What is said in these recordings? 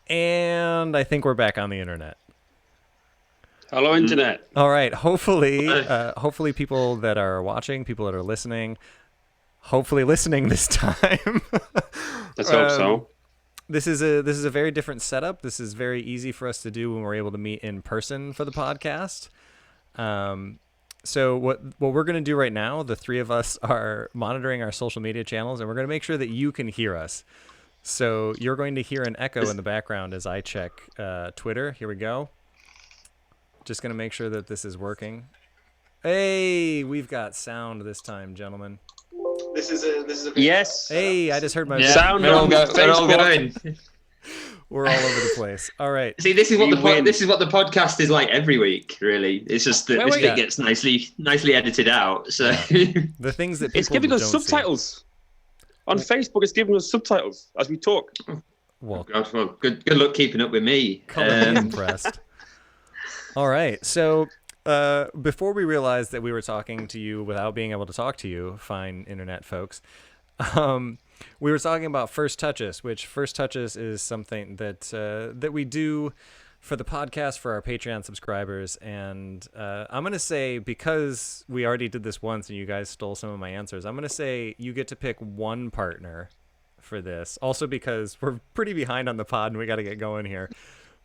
And I think we're back on the internet. Hello, Internet. All right. Hopefully people that are watching, people that are listening, hopefully listening this time. Let's hope so. This is a very different setup. This is very easy for us to do when we're able to meet in person for the podcast. So what we're going to do right now, the three of us are monitoring our social media channels, and we're going to make sure that you can hear us. So you're going to hear an echo in the background as I check Twitter. Here we go. Just going to make sure that this is working. Hey, we've got sound this time, gentlemen. This is a Yes. Hey, I just heard my Sound we're all, on we're all Facebook. going. We're all over the place. All right. See, this is what We win. this is what the podcast is like every week. Really, it's just that this wait. bit gets nicely edited out. So The things that people It's giving us don't subtitles. On Facebook, it's giving us subtitles as we talk. See. Well, God, well, good luck keeping up with me. come on, be impressed. All right. So before we realized that we were talking to you without being able to talk to you, fine internet folks, we were talking about first touches, which first touches is something that we do for the podcast for our Patreon subscribers. And I'm going to say, because we already did this once and you guys stole some of my answers, I'm going to say you get to pick one partner for this. Also because we're pretty behind on the pod and we got to get going here.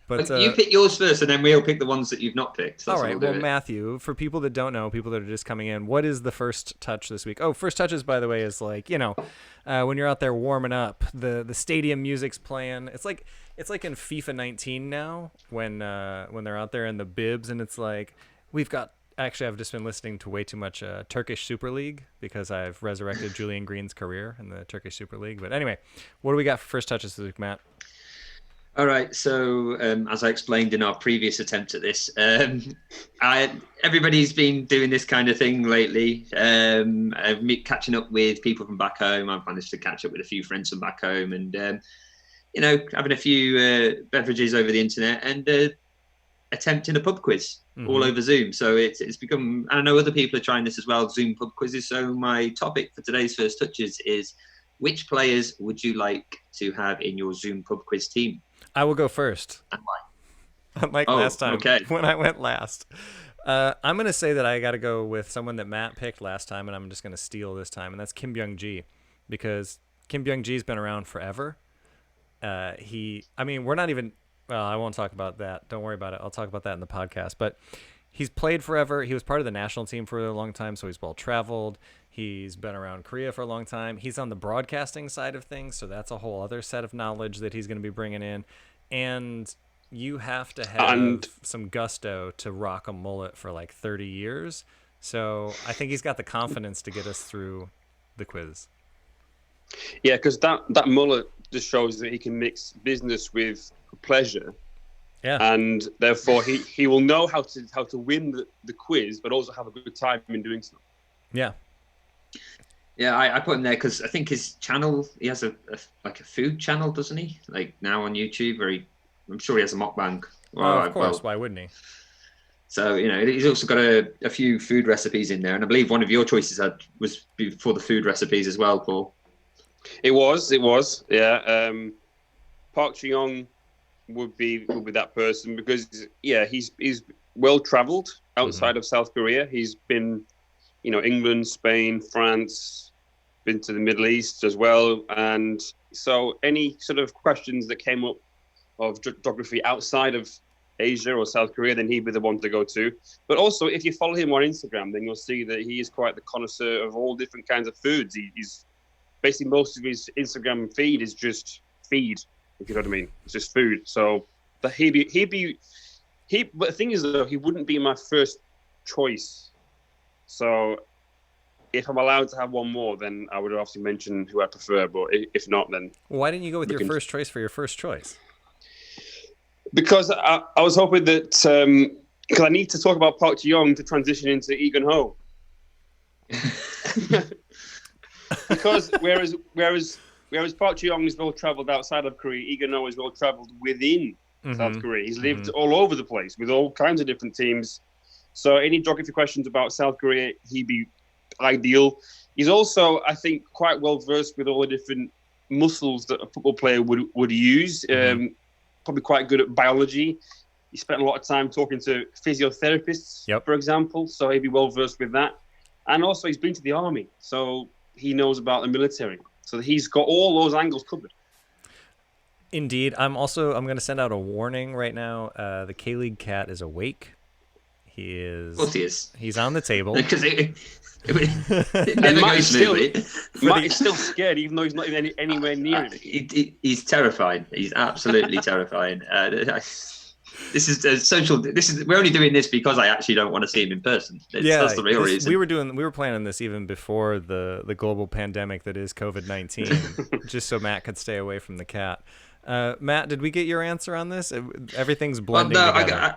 But you pick yours first, and then we'll pick the ones that you've not picked. That's all right. how we'll Well, do it. Matthew, for people that don't know, people that are just coming in, what is the first touch this week? Oh, first touches, by the way, is like, when you're out there warming up, the stadium music's playing. It's like in FIFA 19 now when they're out there in the bibs, and it's like I've just been listening to way too much Turkish Super League because I've resurrected Julian Green's career in the Turkish Super League. But anyway, what do we got for first touches this week, Matt? All right. So, as I explained in our previous attempt at this, everybody's been doing this kind of thing lately. Catching up with people from back home. I've managed to catch up with a few friends from back home, and having a few beverages over the internet and attempting a pub quiz all over Zoom. So it's become. I know other people are trying this as well. Zoom pub quizzes. So my topic for today's first touches is: which players would you like to have in your Zoom pub quiz team? I will go first. And why? Unlike last time okay. when I went last. I'm going to say that I got to go with someone that Matt picked last time, and I'm just going to steal this time, and that's Kim Byung-ji, because Kim Byung-ji's been around forever. We're not even, well, I won't talk about that. Don't worry about it. I'll talk about that in the podcast. But he's played forever. He was part of the national team for a long time, so he's well-traveled. He's been around Korea for a long time. He's on the broadcasting side of things, so that's a whole other set of knowledge that he's going to be bringing in. And you have to have some gusto to rock a mullet for like 30 years. So I think he's got the confidence to get us through the quiz. Yeah, because that mullet just shows that he can mix business with pleasure. Yeah. And therefore he will know how to win the quiz, but also have a good time in doing so. Yeah. Yeah, I put him there because I think his channel, he has a food channel, doesn't he? Like now on YouTube, I'm sure he has a mukbang. Of course. Why wouldn't he? So, he's also got a few food recipes in there. And I believe one of your choices was for the food recipes as well, Paul. It was, yeah. Park Ji-young would be that person because, yeah, he's well-traveled outside of South Korea. He's been, England, Spain, France, been to the Middle East as well. And so any sort of questions that came up of geography outside of Asia or South Korea, then he'd be the one to go to. But also, if you follow him on Instagram, then you'll see that he is quite the connoisseur of all different kinds of foods. He's basically, most of his Instagram feed is just feed, if you know what I mean. It's just food. So but the thing is, though, he wouldn't be my first choice. So if I'm allowed to have one more, then I would obviously mention who I prefer. But if not, then... Why didn't you go with your first choice for your first choice? Because I was hoping that... because I need to talk about Park Ji-young to transition into Lee Gun-ho. Because whereas Park Ji-young is well-travelled outside of Korea, Lee Gun-ho is well-travelled within South Korea. He's lived all over the place with all kinds of different teams. So any geography questions about South Korea, he'd be ideal. He's also, I think, quite well-versed with all the different muscles that a football player would use. probably quite good at biology. He spent a lot of time talking to physiotherapists, for example, so he'd be well versed with that. And also, he's been to the army, so he knows about the military. So he's got all those angles covered. Indeed. I'm going to send out a warning right now. The K-League cat is awake. He is. Of course he is. He's on the table. Because it never goes smoothly. Matt is still scared, even though he's not even anywhere near it. He's terrifying. He's absolutely terrifying. This is social. We're only doing this because I actually don't want to see him in person. That's the real reason. We were planning this even before the global pandemic that is COVID-19, just so Matt could stay away from the cat. Matt, did we get your answer on this? Everything's blending together.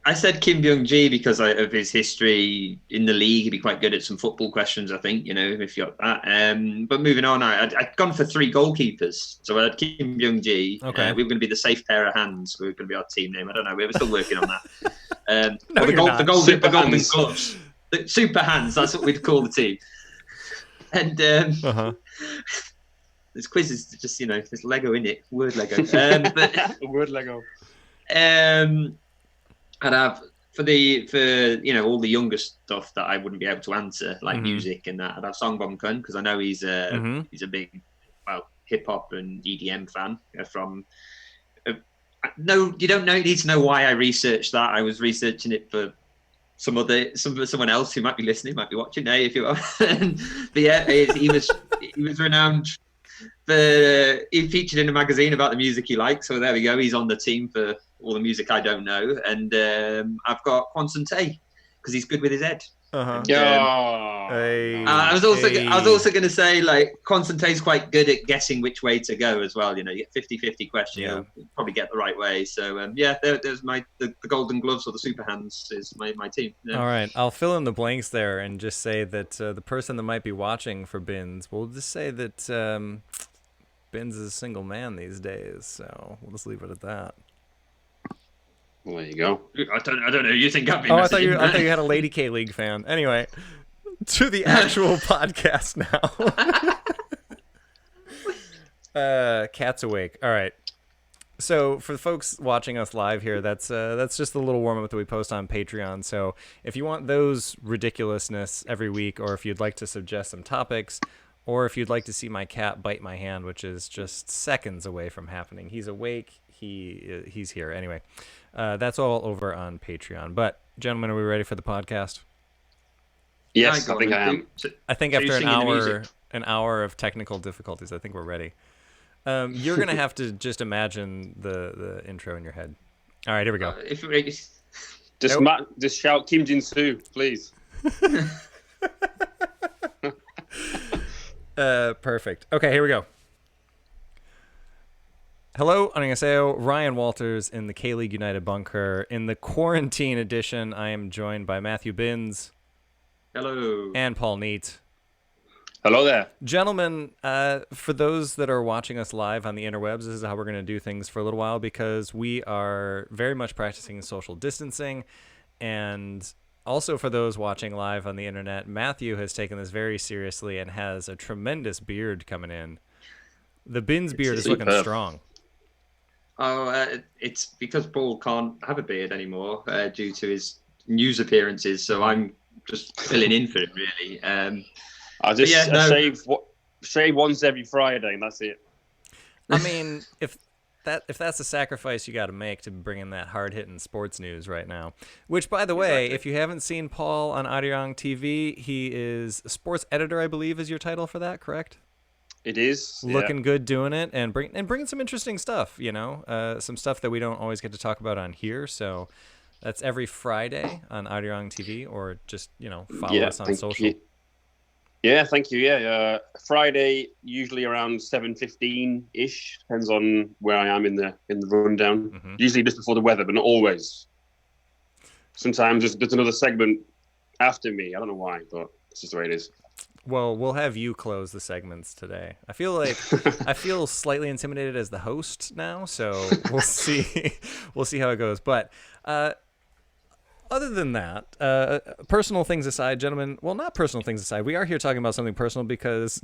I said Kim Byung-ji because of his history in the league. He'd be quite good at some football questions, I think, if you got that. But moving on, I'd gone for 3 goalkeepers. So I had Kim Byung-ji. Okay. We were going to be the safe pair of hands. We were going to be our team name. I don't know. We were still working on that. No, the golden hands. gloves. The super hands. That's what we'd call the team. And this quiz is just, there's Lego in it. Word Lego. Word Lego. I'd have for all the younger stuff that I wouldn't be able to answer, like music and that. I'd have Song Bom Kun because I know he's a big hip hop and EDM fan from. No, you don't need to know why I researched that. I was researching it for someone else who might be listening, might be watching. Hey, if you are. But yeah, he was renowned. He featured in a magazine about the music he likes. So there we go. He's on the team for all the music I don't know. And I've got Kwanson Tay because he's good with his head. And, I was also going to say, like, Kwanson Tay's quite good at guessing which way to go as well. You get 50-50 question, you'll probably get the right way. So there's the Golden Gloves or the Super Hands is my team. Yeah. All right, I'll fill in the blanks there and just say that the person that might be watching for Bins, we'll just say that Bins is a single man these days. So we'll just leave it at that. Well, there you go. I don't know. You think I'd be? I thought you had a Lady K-League fan. Anyway, to the actual podcast now. Cat's awake. All right. So for the folks watching us live here, that's just a little warm up that we post on Patreon. So if you want those ridiculousness every week, or if you'd like to suggest some topics, or if you'd like to see my cat bite my hand, which is just seconds away from happening, he's awake. He's here anyway. That's all over on Patreon. But gentlemen, are we ready for the podcast? Yes, I think I am. I think after an hour of technical difficulties, I think we're ready. You're gonna have to just imagine the intro in your head. All right, here we go. Just shout Kim Jin-soo, please. Perfect. Okay, here we go. Hello, 안녕하세요. Ryan Walters in the K-League United bunker. In the quarantine edition, I am joined by Matthew Binns. Hello. And Paul Neat. Hello there. Gentlemen, for those that are watching us live on the interwebs, this is how we're going to do things for a little while because we are very much practicing social distancing. And also for those watching live on the internet, Matthew has taken this very seriously and has a tremendous beard coming in. The Binns beard is looking strong. Oh, it's because Paul can't have a beard anymore due to his news appearances, so I'm just filling in for him, really. I shave once every Friday, and that's it. I mean, if that's a sacrifice you got to make to bring in that hard-hitting sports news right now. Which, by the way, if you haven't seen Paul on Arirang TV, he is a sports editor, I believe, is your title for that, correct? It is looking good doing it and bringing some interesting stuff, some stuff that we don't always get to talk about on here. So that's every Friday on Arirang TV, or just follow us on social. Yeah, thank you. Yeah, Friday usually around 7:15 ish. Depends on where I am in the rundown. Mm-hmm. Usually just before the weather, but not always. Sometimes there's another segment after me. I don't know why, but it's just the way it is. Well, we'll have you close the segments today. I feel slightly intimidated as the host now, so we'll see. We'll see how it goes. But other than that, personal things aside, gentlemen. Well, not personal things aside. We are here talking about something personal because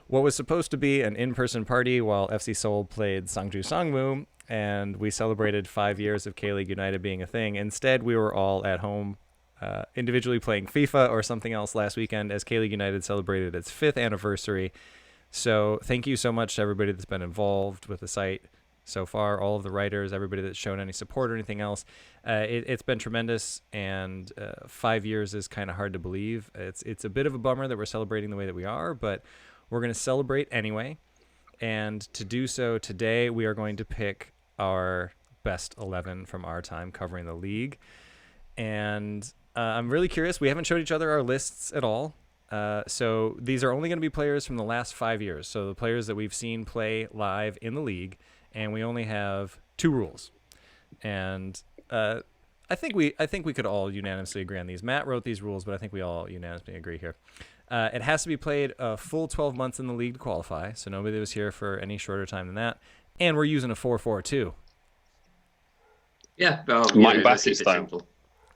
what was supposed to be an in-person party while FC Seoul played Sangju Sangwoo and we celebrated 5 years of K-League United being a thing. Instead, we were all at home individually playing FIFA or something else last weekend as K-League United celebrated its 5th anniversary. So thank you so much to everybody that's been involved with the site so far, all of the writers, everybody that's shown any support or anything else. It's been tremendous, and 5 years is kind of hard to believe. It's a bit of a bummer that we're celebrating the way that we are, but we're going to celebrate anyway. And to do so today, we are going to pick our best 11 from our time covering the league. And I'm really curious. We haven't showed each other our lists at all. So these are only going to be players from the last 5 years. So the players that we've seen play live in the league. And we only have 2 rules. And I think we could all unanimously agree on these. Matt wrote these rules, but I think we all unanimously agree here. It has to be played a full 12 months in the league to qualify, so nobody was here for any shorter time than that. And we're using a 4-4-2. Yeah, well, Mike Bassett style. Simple.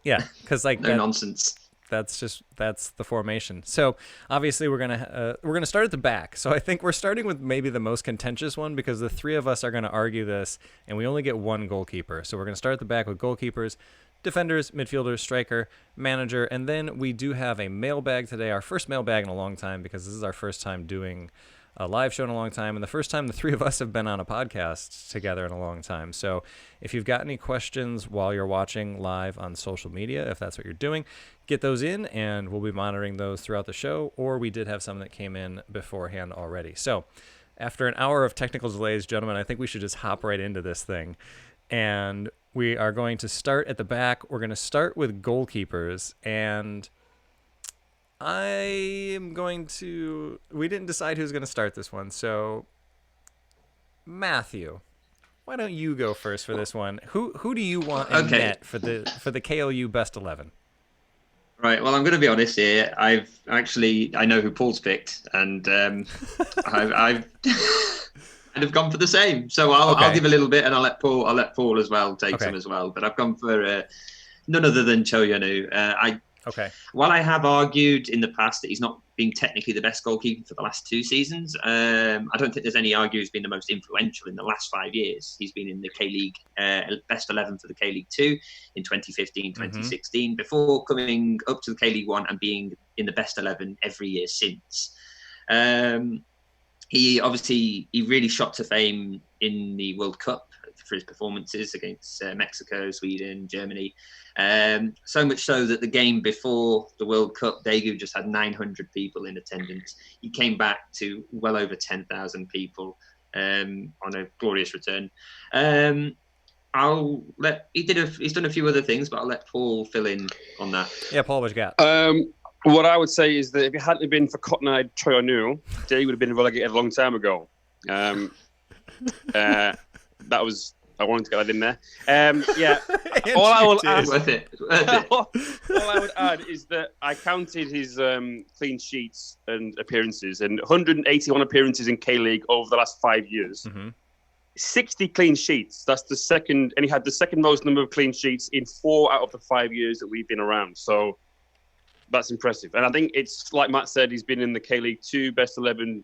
Yeah, because like no nonsense. That's the formation. So obviously we're gonna start at the back. So I think we're starting with maybe the most contentious one because the 3 of us are gonna argue this, and we only get 1 goalkeeper. So we're gonna start at the back with goalkeepers, defenders, midfielders, striker, manager, and then we do have a mailbag today. Our first mailbag in a long time because this is our first time doing a live show in a long time, and the first time the 3 of us have been on a podcast together in a long time. So if you've got any questions while you're watching live on social media, if that's what you're doing, get those in, and we'll be monitoring those throughout the show, or we did have some that came in beforehand already. So after an hour of technical delays, gentlemen, I think we should just hop right into this thing. And we are going to start at the back. We're going to start with goalkeepers, and we didn't decide who's going to start this one. So Matthew, why don't you go first for this one? Who do you want in net for the KLU best 11? Right. Well, I'm going to be honest here. I know who Paul's picked, and I've kind of gone for the same. So I'll give a little bit, and I'll let Paul as well take some as well. But I've gone for none other than Cho Yonu. While I have argued in the past that he's not been technically the best goalkeeper for the last 2 seasons, I don't think there's any argue he's been the most influential in the last 5 years. He's been in the K-League best 11 for the K-League 2 in 2015, 2016, before coming up to the K-League 1 and being in the best 11 every year since. He really shot to fame in the World Cup for his performances against Mexico, Sweden, Germany. So much so that the game before the World Cup, Daegu just had 900 people in attendance. He came back to well over 10,000 people on a glorious return. He's done a few other things, but I'll let Paul fill in on that. Yeah, Paul, what you got? What I would say is that if it hadn't been for Cotton-Eyed Choyonu, Daegu would have been relegated a long time ago. I wanted to get that in there. All I will add, all I would add is that I counted his clean sheets and appearances, and 181 appearances in K-League over the last 5 years. 60 clean sheets. That's the second, and he had the second most number of clean sheets in 4 out of the 5 years that we've been around. So that's impressive. And I think it's like Matt said, he's been in the K-League 2 best 11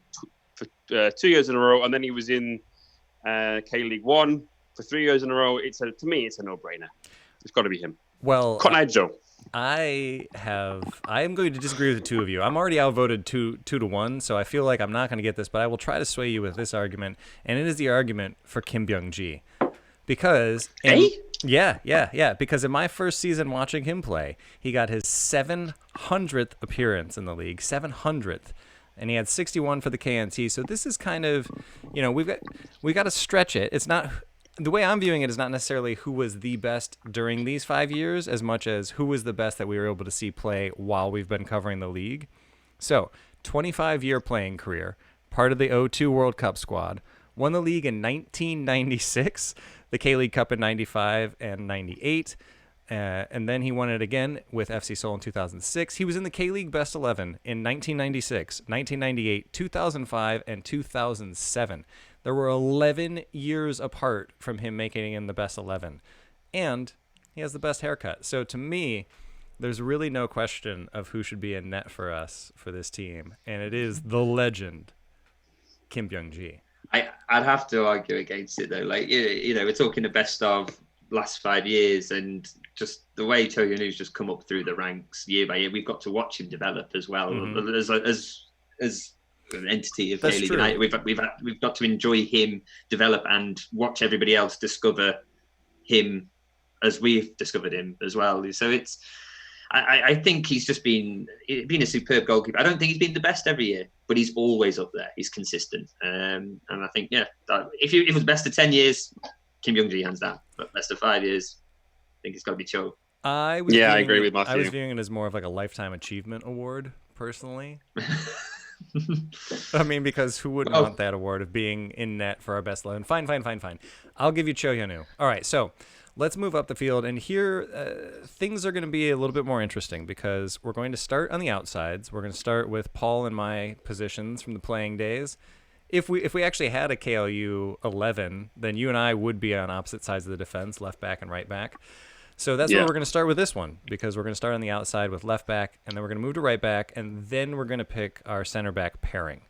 for 2 years in a row, and then he was in K-League 1 for 3 years in a row. To me, it's a no-brainer. It's got to be him. Well, Cotton-Eyed Joe. I am going to disagree with the 2 of you. I'm already outvoted 2-1, so I feel like I'm not going to get this, but I will try to sway you with this argument, and it is the argument for Kim Byung-ji. Because because in my first season watching him play, he got his 700th appearance in the league, 700th. And he had 61 for the KNT. So this is kind of, we got to stretch it. It's not, the way I'm viewing it is not necessarily who was the best during these 5 years as much as who was the best that we were able to see play while we've been covering the league. So 25-year playing career, part of the 02 World Cup squad, won the league in 1996, the K-League Cup in 95 and 98. And then he won it again with FC Seoul in 2006. He was in the K-League Best 11 in 1996, 1998, 2005, and 2007. There were 11 years apart from him making it in the Best 11. And he has the best haircut. So to me, there's really no question of who should be in net for us for this team. And it is the legend, Kim Byung-ji. I'd have to argue against it though. Like we're talking the best of last 5 years, and just the way Cho Hyun-woo's just come up through the ranks year by year. We've got to watch him develop as well as an entity of That's K-League true. United. We've got to enjoy him develop and watch everybody else discover him as we've discovered him as well. So I think he's just been a superb goalkeeper. I don't think he's been the best every year, but he's always up there. He's consistent, and I think if it was best of 10 years, Kim Young-ji hands down. But best of 5 years, I think it's got to be Cho. I agree with Matthew. I was viewing it as more of like a lifetime achievement award, personally. I mean, because who wouldn't want that award of being in net for our best 11? Fine. I'll give you Cho Hyun-woo. All right, so let's move up the field, and here things are going to be a little bit more interesting because we're going to start on the outsides. We're going to start with Paul and my positions from the playing days. If we actually had a KLU 11, then you and I would be on opposite sides of the defense, left back and right back. So that's where we're going to start with this one, because we're going to start on the outside with left back, and then we're going to move to right back, and then we're going to pick our center back pairing.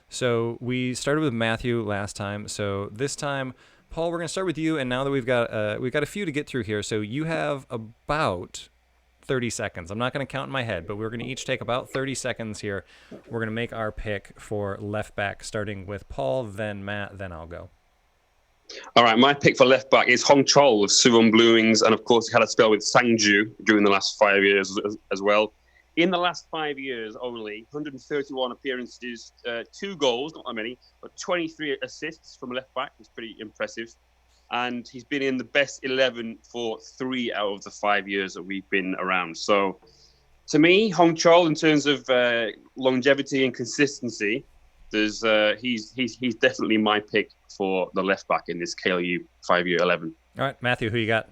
So we started with Matthew last time. So this time, Paul, we're going to start with you, and now that we've got a few to get through here, so you have about 30 seconds. I'm not going to count in my head, but we're going to each take about 30 seconds here. We're going to make our pick for left back, starting with Paul, then Matt, then I'll go. All right, my pick for left back is Hong Chol of Suwon Blue Wings, and of course he had a spell with Sangju during the last 5 years as well. In the last 5 years only, 131 appearances, 2 goals, not that many, but 23 assists from left back. It's pretty impressive. And he's been in the best 11 for 3 out of the 5 years that we've been around. So to me, Hong Chol, in terms of longevity and consistency, he's definitely my pick for the left back in this KLU 5-year 11. All right, Matthew, who you got?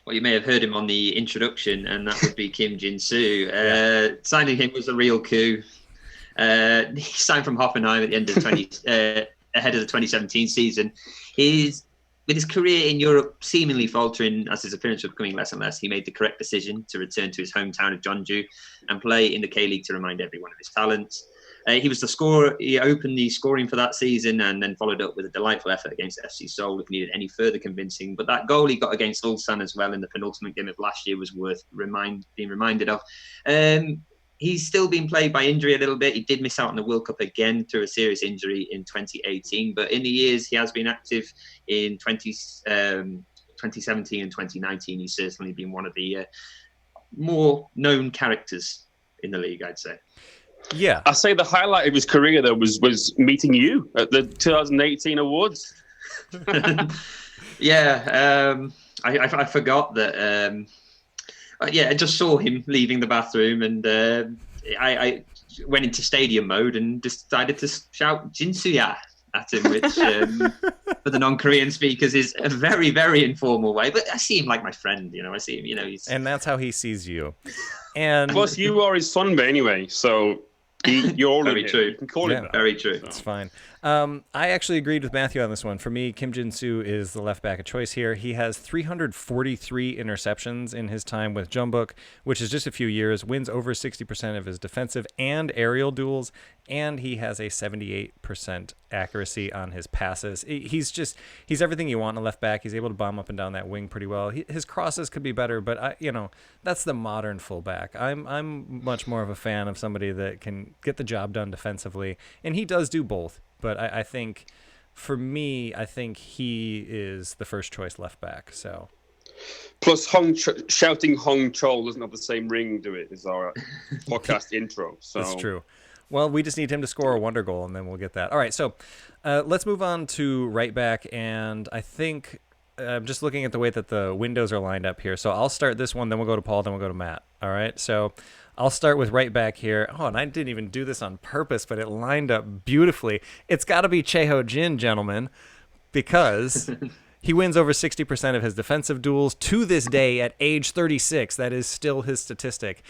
Well, you may have heard him on the introduction, and that would be Kim Jin-soo. Signing him was a real coup. He signed from Hoffenheim at the end of ahead of the 2017 season. With his career in Europe seemingly faltering as his appearance was becoming less and less, he made the correct decision to return to his hometown of Jeonju and play in the K-League to remind everyone of his talents. He was the scorer. He opened the scoring for that season and then followed up with a delightful effort against FC Seoul if needed any further convincing. But that goal he got against Ulsan as well in the penultimate game of last year was worth being reminded of. He's still been plagued by injury a little bit. He did miss out on the World Cup again through a serious injury in 2018. But in the years he has been active in 2017 and 2019, he's certainly been one of the more known characters in the league, I'd say. Yeah. I say the highlight of his career, though, was meeting you at the 2018 awards. I forgot that. I just saw him leaving the bathroom, and I went into stadium mode and decided to shout "Jinsuya" at him, which for the non-Korean speakers is a very, very informal way. But I see him like my friend, I see him, and that's how he sees you. And plus, you are his sonba anyway, so you're all very true. You can call him that. Very true. It's fine. I actually agreed with Matthew on this one. For me, Kim Jin-soo is the left back of choice here. He has 343 interceptions in his time with Jeonbuk, which is just a few years, wins over 60% of his defensive and aerial duels, and he has a 78% accuracy on his passes. He's everything you want in a left back. He's able to bomb up and down that wing pretty well. His crosses could be better, but that's the modern fullback. I'm much more of a fan of somebody that can get the job done defensively, and he does do both. But I think, for me, he is the first choice left back. So, plus shouting Hong Chol doesn't have the same ring to it as our podcast intro. So that's true. Well, we just need him to score a wonder goal, and then we'll get that. All right, so let's move on to right back, and I think I'm just looking at the way that the windows are lined up here. So I'll start this one, then we'll go to Paul, then we'll go to Matt. All right, so I'll start with right back here. Oh, and I didn't even do this on purpose, but it lined up beautifully. It's got to be Chae-ho Jin, gentlemen, because he wins over 60% of his defensive duels to this day at age 36. That is still his statistic.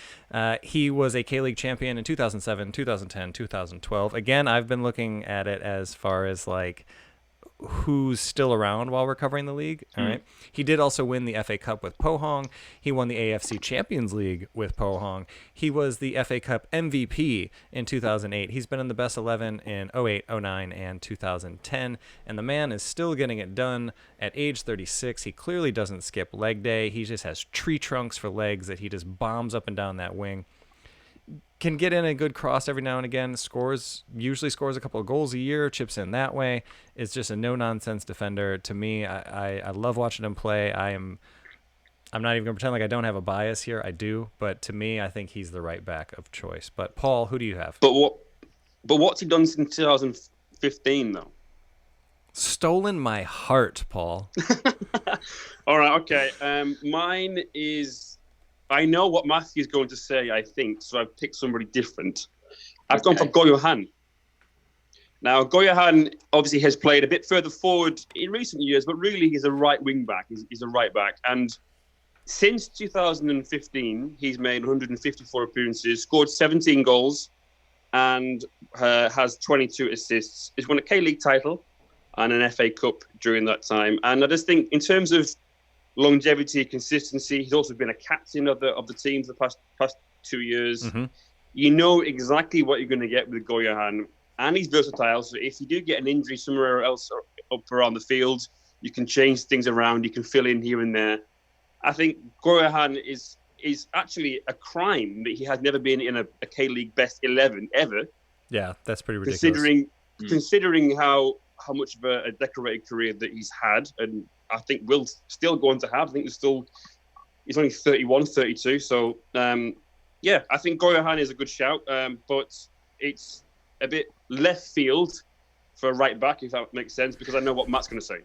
He was a K-League champion in 2007, 2010, 2012. Again, I've been looking at it as far as like who's still around while we're covering the league. All right. He did also win the FA Cup with Pohang. He won the AFC Champions League with Pohang. He was the FA Cup MVP in 2008. He's been in the best 11 in 08, 09, and 2010. And the man is still getting it done at age 36. He clearly doesn't skip leg day. He just has tree trunks for legs that he just bombs up and down that wing. Can get in a good cross every now and again, usually scores a couple of goals a year, chips in that way. Is just a no-nonsense defender. To me, I love watching him play. I'm not even going to pretend like I don't have a bias here. I do, but to me, I think he's the right back of choice. But Paul, who do you have? But what's he done since 2015 though? Stolen my heart, Paul. All right, okay. Mine is. I know what Matthew's going to say, I think, so I've picked somebody different. I've gone for Goyohan. Now, Goyohan obviously has played a bit further forward in recent years, but really he's a right wing back. He's a right back. And since 2015, he's made 154 appearances, scored 17 goals, and has 22 assists. He's won a K-League title and an FA Cup during that time. And I just think in terms of longevity, consistency. He's also been a captain of the team for the past 2 years. Mm-hmm. You know exactly what you're going to get with Goyohan, and he's versatile. So if you do get an injury somewhere else or up around the field, you can change things around. You can fill in here and there. I think Goyohan is actually a crime that he has never been in a K-League best 11 ever. Yeah, that's pretty ridiculous. Considering how much of a decorated career that he's had, and I think will still go on to have. I think he's only 31, 32. So, yeah, I think Goyohan is a good shout, but it's a bit left field for a right back, if that makes sense, because I know what Matt's going to say.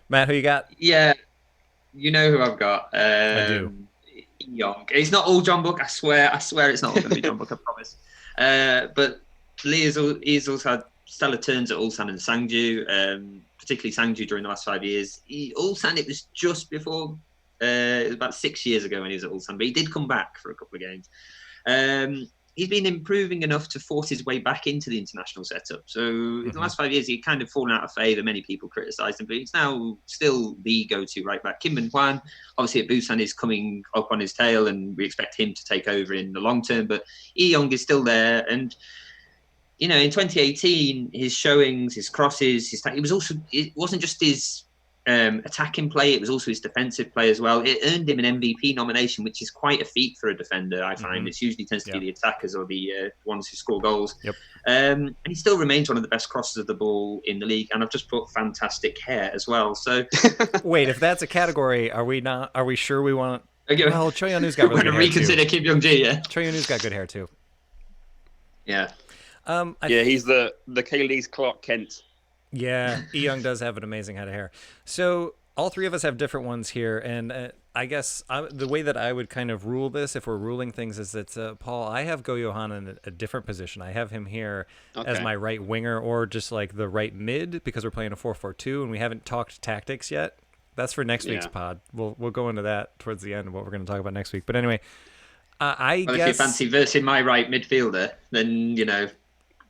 Matt, who you got? Yeah, you know who I've got. I do. Young. It's not all John Book. I swear it's not all going to be John Book. I promise. But Lee he's also had stellar turns at Ulsan and Sangju, particularly Sangju during the last 5 years. Ulsan, it was just before, it was about 6 years ago when he was at Ulsan, but he did come back for a couple of games. He's been improving enough to force his way back into the international setup. So in the last 5 years, he'd kind of fallen out of favour. Many people criticised him, but he's now still the go-to right back. Kim Min-hwan, obviously at Busan, is coming up on his tail, and we expect him to take over in the long term. But Lee Young is still there, and you know, in 2018, his showings, his crosses, it wasn't just his attacking play, it was also his defensive play as well. It earned him an MVP nomination, which is quite a feat for a defender, I find. It usually tends to be the attackers or the ones who score goals. Yep. And he still remains one of the best crossers of the ball in the league. And I've just put fantastic hair as well. So, wait, if that's a category, are we sure we want? Okay. Well, Choi Yun-woo's got really good hair too. Reconsider Kim Jong-ji, yeah. Choi Yun-woo's got good hair too. Yeah. He's the K-League's Clark Kent. Yeah, Lee Young does have an amazing head of hair. So all three of us have different ones here, and I guess the way that I would kind of rule this, if we're ruling things, is that Paul, I have Goyohan in a different position. I have him here as my right winger, or just like the right mid, because we're playing a 4-4-2, and we haven't talked tactics yet. That's for next week's pod. We'll go into that towards the end of what we're going to talk about next week. But anyway, I guess if you fancy versing my right midfielder, then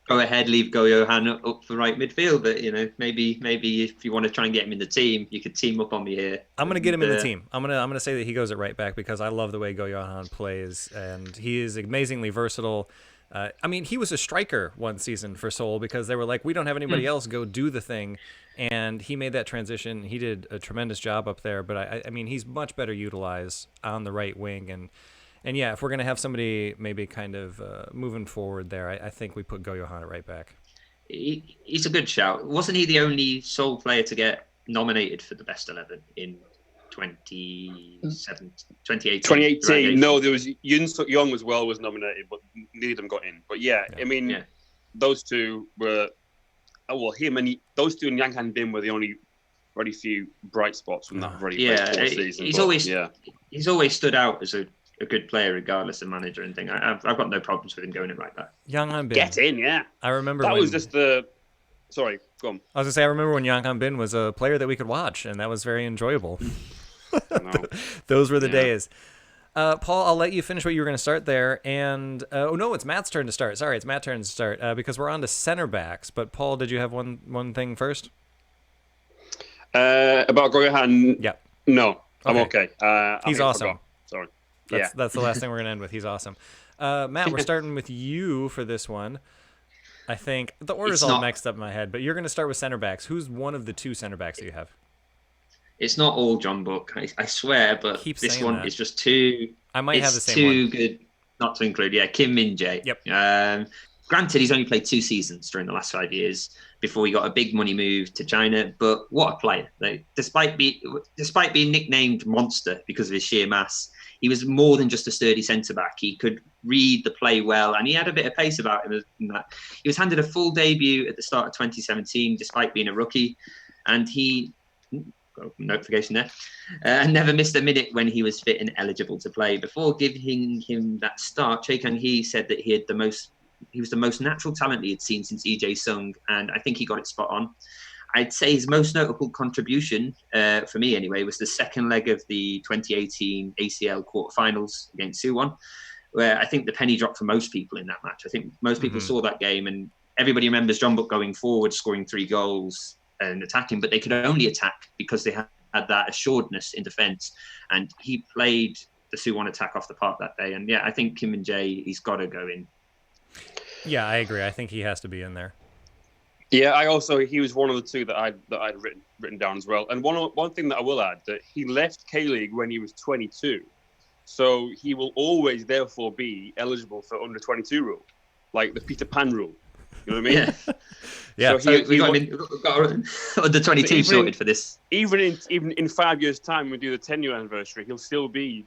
go ahead, leave Goyohan up for right midfield. But maybe if you want to try and get him in the team, you could team up on me here. I'm gonna get him in the team. I'm gonna say that he goes at right back because I love the way Goyohan plays, and he is amazingly versatile. I mean, he was a striker one season for Seoul because they were like, we don't have anybody else, go do the thing, and he made that transition. He did a tremendous job up there. But I mean, he's much better utilized on the right wing, and yeah, if we're going to have somebody maybe kind of moving forward there, I think we put Goyohan at right back. He's a good shout. Wasn't he the only Seoul player to get nominated for the best 11 in 2018? 2018, no, there was Yoon Suk-young as well was nominated, but neither of them got in. But I mean, those two were, those two and Yang Han-bin were the only very few bright spots from that very poor season. He's always stood out as a good player regardless of manager and thing. I've got no problems with him going in right back. Yang Han-bin. Get in, yeah. I remember that was just sorry, go on. I was going to say, I remember when Yang Han-bin was a player that we could watch, and that was very enjoyable. Those were the days. Paul, I'll let you finish what you were going to start there. And, it's Matt's turn to start. Sorry, it's Matt's turn to start because we're on to center backs. But, Paul, did you have one thing first? About Goyahan, Yeah. no, I'm okay. He's awesome. Sorry. That's the last thing we're going to end with. He's awesome. Matt, we're starting with you for this one. I think the order's all mixed up in my head, but you're going to start with center backs. Who's one of the two center backs that you have? It's not all John Book, I swear, but this one is just too. I might have the same too one. Good not to include. Yeah, Kim Min Jae. Yep. Granted, he's only played 2 seasons during the last 5 years before he got a big money move to China. But what a player! Like, despite being nicknamed Monster because of his sheer mass, he was more than just a sturdy centre back. He could read the play well, and he had a bit of pace about him. In that. He was handed a full debut at the start of 2017, despite being a rookie, and he. Notification there. Never missed a minute when he was fit and eligible to play. Before giving him that start, Choi Kang-hee said that he was the most natural talent he had seen since EJ Sung, and I think he got it spot on. I'd say his most notable contribution, for me anyway, was the second leg of the 2018 ACL quarterfinals against Suwon, where I think the penny dropped for most people in that match. I think most people saw that game, and everybody remembers John Book going forward, scoring 3 goals and attacking, but they could only attack because they had that assuredness in defence, and he played the Suwon attack off the park that day. And yeah, I think Kim and Jae, he's got to go in. Yeah, I agree. I think he has to be in there. Yeah, he was one of the two that I'd written down as well. And one thing that I will add, that he left K-League when he was 22, so he will always therefore be eligible for under 22 rule, like the Peter Pan rule. You know what I mean? Yeah. Yeah. So we got under 22 sorted for this. Even in 5 years' time, when we do the 10-year anniversary, he'll still be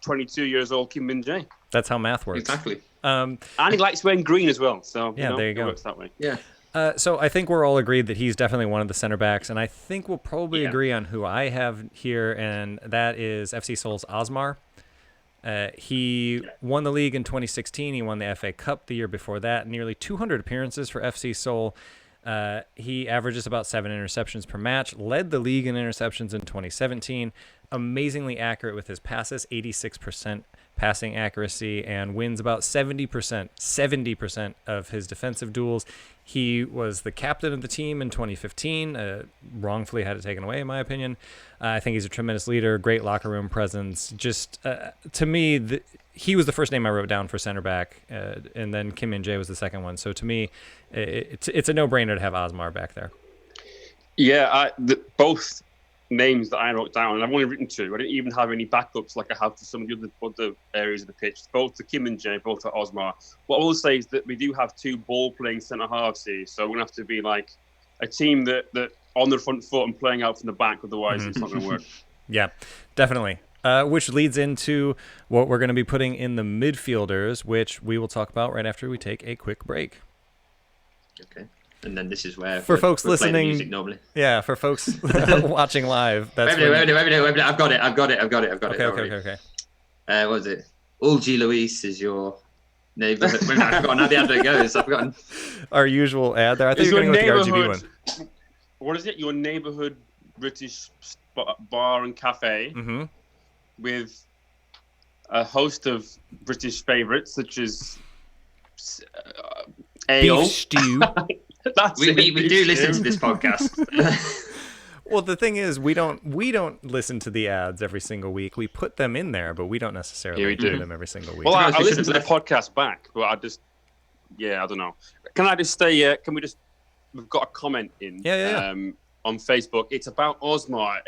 22 years old Kim Min Jae. That's how math works. Exactly. And he likes wearing green as well. So yeah, there you go. It works that way. Yeah. So I think we're all agreed that he's definitely one of the center backs, and I think we'll probably agree on who I have here, and that is FC Seoul's Osmar. He won the league in 2016. He won the FA Cup the year before that. Nearly 200 appearances for FC Seoul. He averages about 7 interceptions per match. Led the league in interceptions in 2017. Amazingly accurate with his passes, 86% passing accuracy, and wins about 70% of his defensive duels. He was the captain of the team in 2015. Wrongfully had it taken away, in my opinion. I think he's a tremendous leader, great locker room presence. Just to me, he was the first name I wrote down for center back, and then Kim Min Jae was the second one. So to me, it's a no-brainer to have Osmar back there. Yeah, both names that I wrote down, and I've only written 2. I didn't even have any backups like I have for some of the other areas of the pitch. Both to Kim and Jae, both to Osmar. What I will say is that we do have 2 ball-playing centre-halves here, so we're going to have to be like a team that on the front foot and playing out from the back, otherwise it's not going to work. Yeah, definitely. Which leads into what we're going to be putting in the midfielders, which we will talk about right after we take a quick break. Okay. And then this is where for folks listening, music normally. Yeah, for folks watching live, that's wait a minute. I've got it. Okay. What was it? Ulji Luis is your neighborhood. I've forgotten how the advert goes. I've forgotten. Our usual ad there. I think you're going to go with the RGB one. What is it? Your neighborhood British bar and cafe with a host of British favourites such as ale. Beef stew. we do listen to this podcast. Well, the thing is, we don't listen to the ads every single week. We put them in there, but we don't necessarily do them every single week. Well, I listen to the podcast back, but I don't know. Can I just say, we've got a comment in on Facebook. It's about Osmar.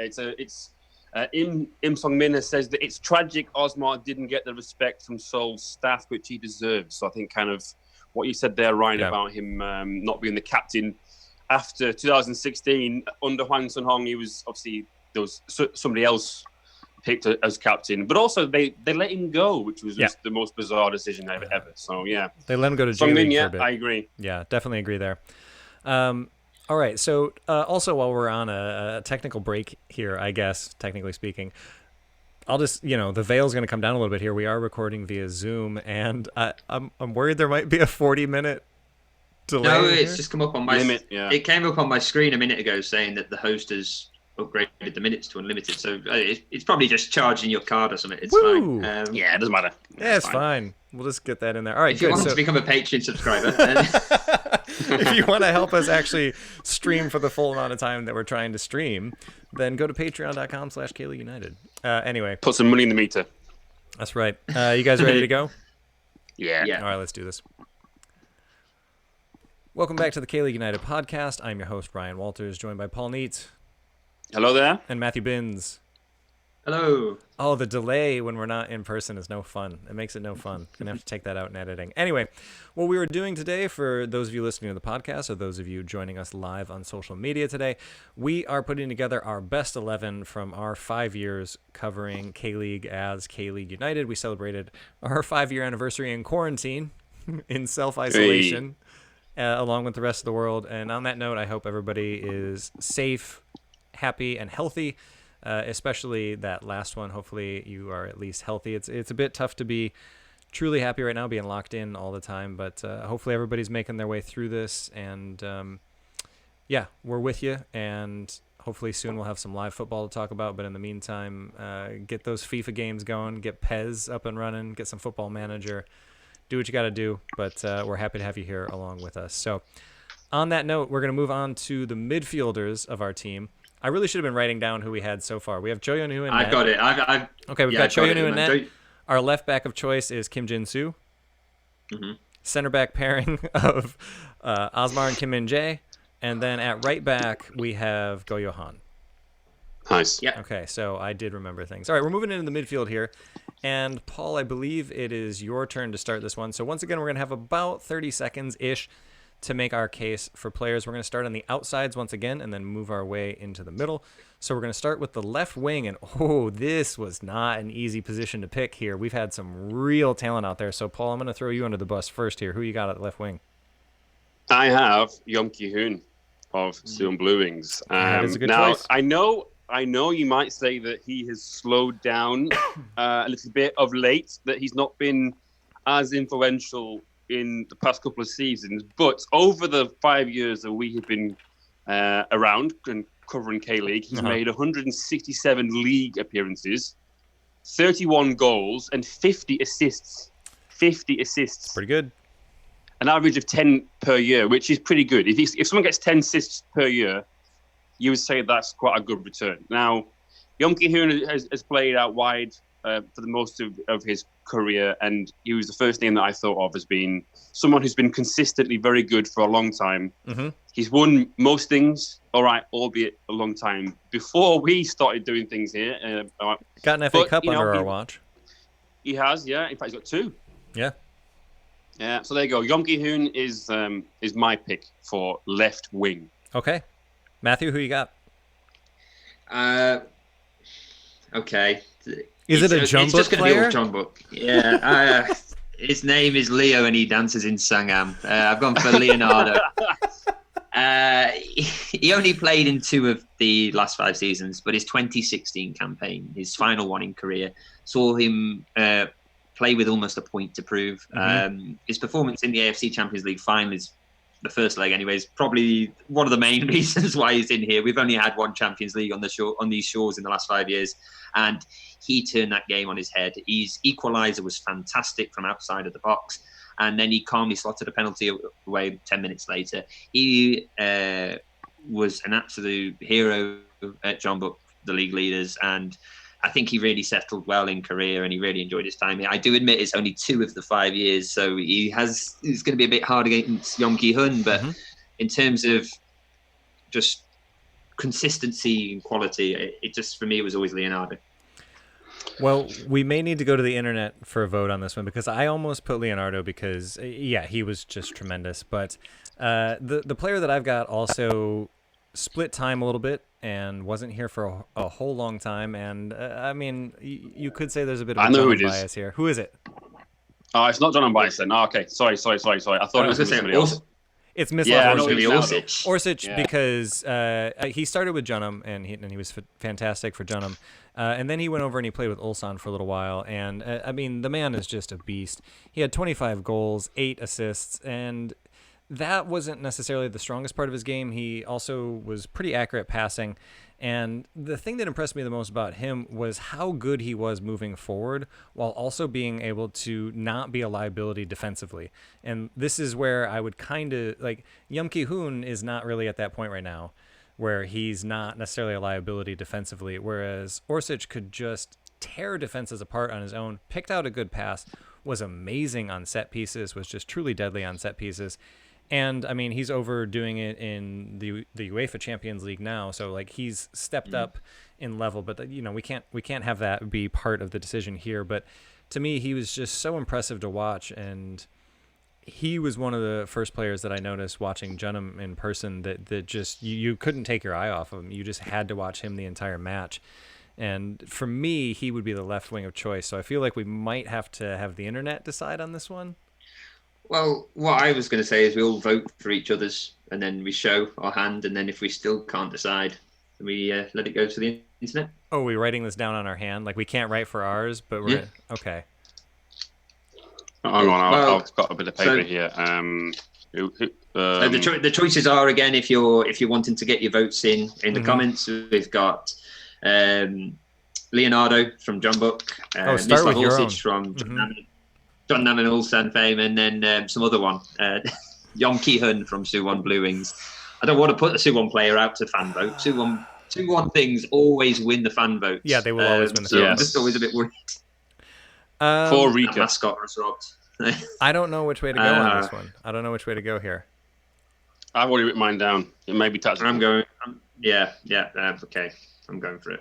Im Song Min says that it's tragic Osmar didn't get the respect from Seoul's staff, which he deserves. So I think kind of what you said there, Ryan, about him not being the captain after 2016 under Hwang Sun-hong. He was obviously there was somebody else picked as captain, but also they let him go, which was just the most bizarre decision ever. So they let him go to J-League for a bit. I agree. Yeah, definitely agree there. All right, so also while we're on a technical break here, I guess technically speaking, I'll just, the veil's going to come down a little bit here. We are recording via Zoom, and I'm worried there might be a 40-minute delay. No, it's just come up on my limit. It came up on my screen a minute ago saying that the host has upgraded the minutes to unlimited. So it's probably just charging your card or something. It's fine. It doesn't matter. Yeah, it's fine. We'll just get that in there. All right, if you want to become a Patreon subscriber, if you want to help us actually stream for the full amount of time that we're trying to stream, then go to patreon.com/KLU United. Anyway, Put some money in the meter. that's right. You guys ready to go? Yeah. All right, let's do this. Welcome back to the KLU United podcast. I'm your host, Brian Walters, joined by Paul Neat. Hello there. And Matthew Binns. Hello. Oh, the delay when we're not in person is no fun. It makes it no fun. Gonna have to take that out in editing. Anyway, what we were doing today, for those of you listening to the podcast or those of you joining us live on social media today, we are putting together our best 11 from our 5 years covering K-League as K-League United. We celebrated our 5-year anniversary in quarantine, in self-isolation, along with the rest of the world. And on that note, I hope everybody is safe, happy, and healthy. Especially that last one. Hopefully you are at least healthy. It's a bit tough to be truly happy right now, being locked in all the time, but hopefully everybody's making their way through this, and yeah, we're with you, and hopefully soon we'll have some live football to talk about. But in the meantime, get those FIFA games going, get Pez up and running, get some Football Manager, do what you got to do, but we're happy to have you here along with us. So on that note, we're going to move on to the midfielders of our team. I really should have been writing down who we had so far. We have Cho Yeon-woo and net. I got it. Okay, we've got Cho Yeon-woo and net. Our left back of choice is Kim Jin-soo. Mm-hmm. Center back pairing of Osmar and Kim Min-jae. And then at right back, we have Go Yo-han. Nice. Yeah. Okay, so I did remember things. All right, we're moving into the midfield here. And Paul, I believe it is your turn to start this one. So once again, we're going to have about 30 seconds-ish to make our case for players. We're going to start on the outsides once again and then move our way into the middle. So we're going to start with the left wing, and this was not an easy position to pick here. We've had some real talent out there. So Paul, I'm going to throw you under the bus first here. Who you got at the left wing? I have Yeom Ki-hoon of Seoul Blue Wings. That is a good now, choice. I know you might say that he has slowed down a little bit of late, that he's not been as influential in the past couple of seasons, but over the 5 years that we have been around and covering K-League, he's made 167 league appearances, 31 goals, and 50 assists. 50 assists. Pretty good. An average of 10 per year, which is pretty good. If someone gets 10 assists per year, you would say that's quite a good return. Now, Yeom Ki-hoon has played out wide for the most of his career, and he was the first name that I thought of as being someone who's been consistently very good for a long time. Mm-hmm. He's won most things, all right, albeit a long time before we started doing things here. Got an FA Cup under our watch. He has, yeah. In fact, he's got 2. Yeah. Yeah. So there you go. Yeom Ki-hoon is my pick for left wing. Okay, Matthew, who you got? Okay. Is it a Jumbook It's just going to player? be all Jumbook. Yeah. His name is Leo, and he dances in Sangam. I've gone for Leonardo. He only played in 2 of the last 5 seasons, but his 2016 campaign, his final one in career, saw him play with almost a point to prove. Mm-hmm. His performance in the AFC Champions League final is the first leg, anyways, probably one of the main reasons why he's in here. We've only had 1 Champions League on these shores in the last 5 years, and he turned that game on his head. His equaliser was fantastic from outside of the box, and then he calmly slotted a penalty away 10 minutes later. He was an absolute hero at John Book, the league leaders, and I think he really settled well in career, and he really enjoyed his time here. I do admit it's only 2 of the 5 years, so it's going to be a bit hard against Yeom Ki-hoon, but in terms of just consistency and quality, it just, for me, it was always Leonardo. Well, we may need to go to the internet for a vote on this one, because I almost put Leonardo because, yeah, he was just tremendous. But the player that I've got also split time a little bit and wasn't here for a whole long time. And, I mean, you could say there's a bit of a John bias here. Who is it? Oh, it's not John Bias then. Oh, okay. Sorry. I thought it was going to be somebody else. It's Mislav Orsic. Orsic, yeah. Because he started with Junham, and he was fantastic for Junham. And then he went over and he played with Ulsan for a little while. And, I mean, the man is just a beast. He had 25 goals, 8 assists, and that wasn't necessarily the strongest part of his game. He also was pretty accurate passing. And the thing that impressed me the most about him was how good he was moving forward while also being able to not be a liability defensively. And this is where I would kind of like Yum Ki-hoon is not really at that point right now where he's not necessarily a liability defensively, whereas Orsic could just tear defenses apart on his own, picked out a good pass, was amazing on set pieces, was just truly deadly on set pieces. And I mean, he's overdoing it in the UEFA Champions League now, so like he's stepped up in level. But you know, we can't have that be part of the decision here. But to me, he was just so impressive to watch, and he was one of the first players that I noticed watching Junham in person that just you couldn't take your eye off of him. You just had to watch him the entire match. And for me, he would be the left wing of choice. So I feel like we might have to have the internet decide on this one. Well, what I was going to say is we all vote for each other's, and then we show our hand, and then if we still can't decide, we let it go to the internet. Oh, are we writing this down on our hand? Like we can't write for ours, but we're okay. Hang on, Well, I've got a bit of paper so- here. The choices are, again, if you're wanting to get your votes in the comments, we've got Leonardo from John Book, start with your own. from John Nam and Ulsan fame, and then some other one, Yong Ki-hun from Suwon Blue Wings. I don't want to put the Suwon player out to fan vote. Suwon things always win the fan votes. Yeah, they will always win the so fan I'm votes. just always a bit worried. For That Rika. mascot was robbed. I don't know which way to go on this one. I don't know which way to go here. I've already written mine down. It may be tactical. I'm going. Okay, I'm going for it.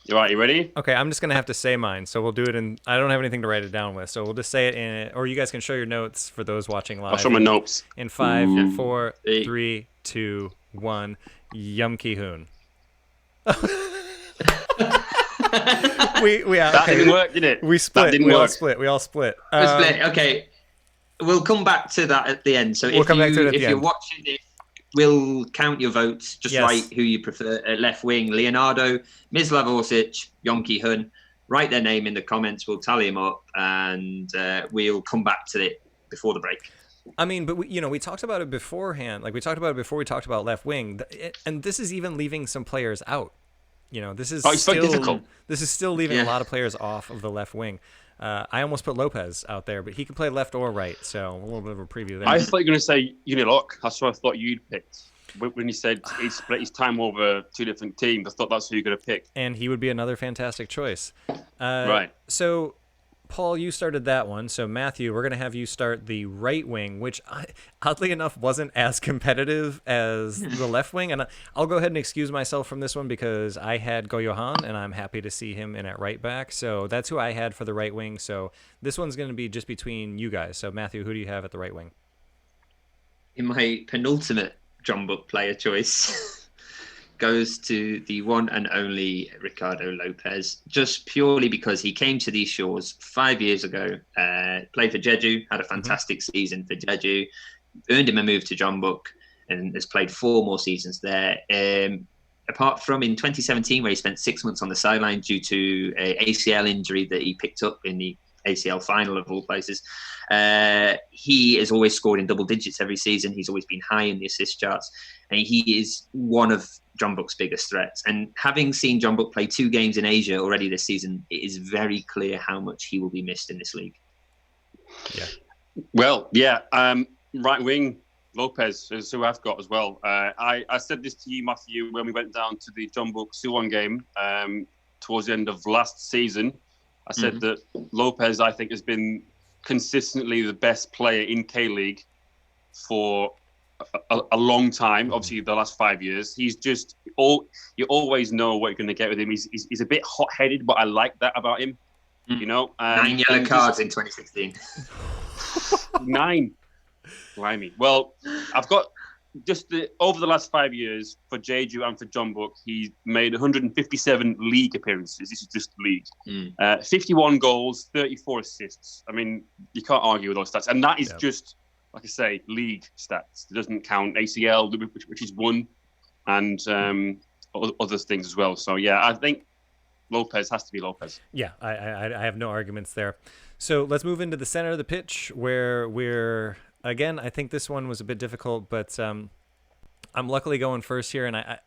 You right? You ready? Okay, I'm just gonna have to say mine, so we'll do it in. I don't have anything to write it down with, so we'll just say it in. Or you guys can show your notes for those watching live. I'll show my notes. In 5, Ooh. 4, Eight. 3, 2, 1. Yum Ki-hoon. That didn't work, did it? We split. That didn't We all work. split. We all split. Okay, we'll come back to that at the end. So We'll come back to it at if the you're end. watching this, we'll count your votes. Just Yes. write who you prefer at left wing: Leonardo, Mislav Orsic, Yong Ki-hoon. Write their name in the comments. We'll tally them up, and we'll come back to it before the break. I mean, but we talked about it beforehand. Like we talked about it before we talked about left wing, and this is even leaving some players out. This is It's very difficult. This is still leaving a Yeah. lot of players off of the left wing. I almost put Lopez out there, but he can play left or right. So a little bit of a preview there. I thought you were going to say Unilock. That's what I thought you'd picked. When you said he split his time over two different teams, I thought that's who you're going to pick. And he would be another fantastic choice. Right. So, Paul, you started that one. So, Matthew, we're going to have you start the right wing, which oddly enough wasn't as competitive as the left wing. And I'll go ahead and excuse myself from this one because I had Go Johan, and I'm happy to see him in at right back. So that's who I had for the right wing. So this one's going to be just between you guys. So, Matthew, who do you have at the right wing? In my penultimate John Book player choice goes to the one and only Ricardo Lopez, just purely because he came to these shores 5 years ago, played for Jeju, had a fantastic season for Jeju, earned him a move to John Book, and has played 4 more seasons there. Apart from in 2017, where he spent 6 months on the sideline due to a ACL injury that he picked up in the ACL final of all places. He has always scored in double digits every season. He's always been high in the assist charts, and he is one of John Book's biggest threats. And having seen John Book play 2 games in Asia already this season, it is very clear how much he will be missed in this league. Yeah. Well, yeah. Right wing, Lopez is who I've got as well. I said this to you, Matthew, when we went down to the John Book Suwon game towards the end of last season. I said that Lopez, I think, has been consistently the best player in K-League for a long time. Obviously, the last 5 years. He's just you always know what you're going to get with him. He's a bit hot-headed, but I like that about him. 9 yellow cards in 2016. 9. Blimey. Well, I've got over the last 5 years for Jeju and for John Book, he made 157 league appearances. This is just league. 51 goals, 34 assists. I mean, you can't argue with those stats. And that is just, like I say, league stats. It doesn't count ACL, which is 1, and other things as well. So, yeah, I think Lopez has to be Lopez. Yeah, I have no arguments there. So let's move into the center of the pitch where we're again, I think this one was a bit difficult, but I'm luckily going first here, and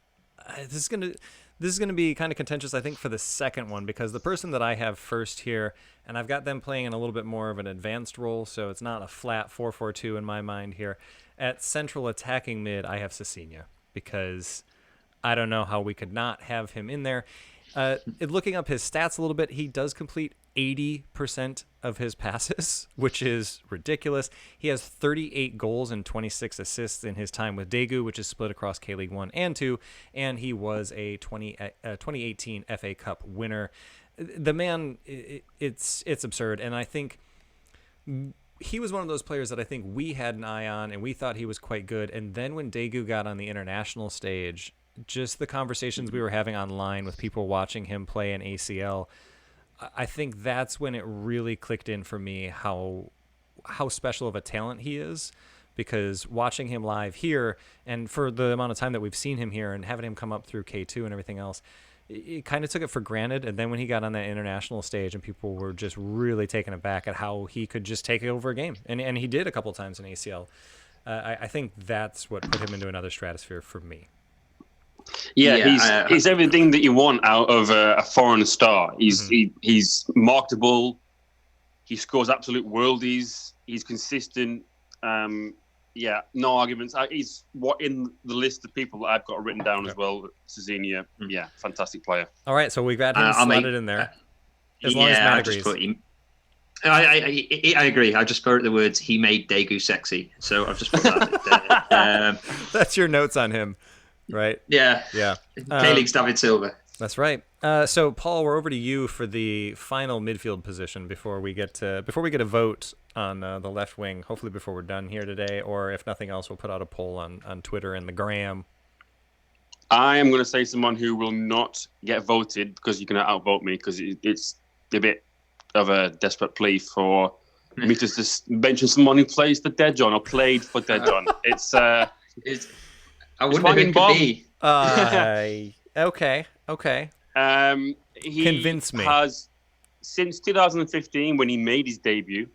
this is gonna be kind of contentious, I think, for the second one, because the person that I have first here, and I've got them playing in a little bit more of an advanced role, so it's not a flat 4-4-2 in my mind here. At central attacking mid, I have Cecilia, because I don't know how we could not have him in there. Looking up his stats a little bit, he does complete 80% of his passes, which is ridiculous. He has 38 goals and 26 assists in his time with Daegu, which is split across K-League 1 and 2, and he was a 2018 FA Cup winner. The man, it's absurd, and I think he was one of those players that I think we had an eye on, and we thought he was quite good, and then when Daegu got on the international stage, just the conversations we were having online with people watching him play in ACL, I think that's when it really clicked in for me how special of a talent he is, because watching him live here, and for the amount of time that we've seen him here and having him come up through K2 and everything else, it kind of took it for granted. And then when he got on that international stage and people were just really taken aback at how he could just take over a game, and he did a couple times in ACL, I think that's what put him into another stratosphere for me. Yeah, he's everything that you want out of a foreign star. He's marketable. He scores absolute worldies. He's consistent. No arguments. He's what in the list of people that I've got written down as well. Cezinha, fantastic player. All right, so we've got him slotted in there. As long as Matt agrees. I agree. I just wrote the words, he made Daegu sexy. So I've just put that there. That's your notes on him. Right. Yeah. K-League's David Silva. That's right. So Paul, we're over to you for the final midfield position before we get a vote on the left wing. Hopefully before we're done here today, or if nothing else, we'll put out a poll on Twitter and the Gram. I am going to say someone who will not get voted because you're going to outvote me, because it's a bit of a desperate plea for me to just mention someone who plays for Dejon or played for Dejon. I wouldn't know who it could be. Okay. He Convince me. Has, since 2015, when he made his debut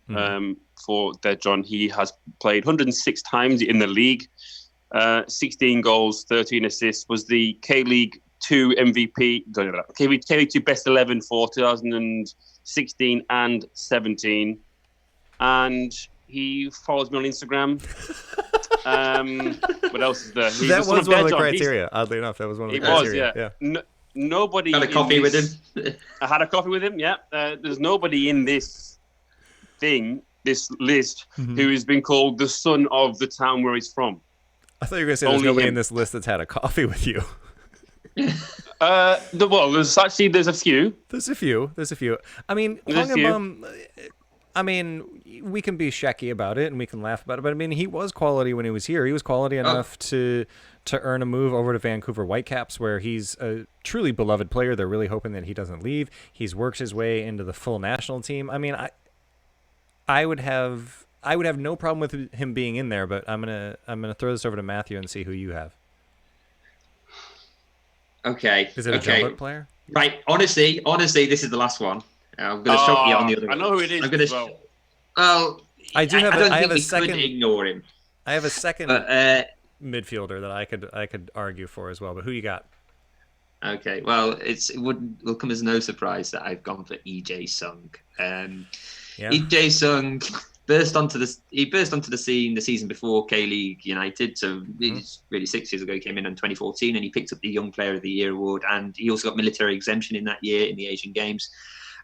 for Dejon, he has played 106 times in the league, 16 goals, 13 assists, was the K-League 2 MVP, K-League 2 Best 11 for 2016 and 17. And he follows me on Instagram. What else is there? That was one of the criteria. Oddly enough, that was one of the criteria. It was, yeah. Nobody had a coffee with him. I had a coffee with him. Yeah. There's nobody in this list, who has been called the son of the town where he's from. I thought you were going to say there's nobody in this list that's had a coffee with you. There's a few. There's a few. I mean, we can be shaky about it and we can laugh about it, but I mean, he was quality when he was here. He was quality enough to earn a move over to Vancouver Whitecaps, where he's a truly beloved player. They're really hoping that he doesn't leave. He's worked his way into the full national team. I mean, I would have no problem with him being in there, but I'm gonna throw this over to Matthew and see who you have. Okay. Is it a Jumbo player? Right. Honestly, this is the last one. I'm going to shock you on the other one. I know who it is. I'm going to. I have a second. Could ignore him. I have a second midfielder that I could argue for as well. But who you got? Okay. Well, will come as no surprise that I've gone for EJ Sung. EJ Sung burst onto the scene the season before K-League United. So it's really 6 years ago. He came in 2014, and he picked up the Young Player of the Year award, and he also got military exemption in that year in the Asian Games.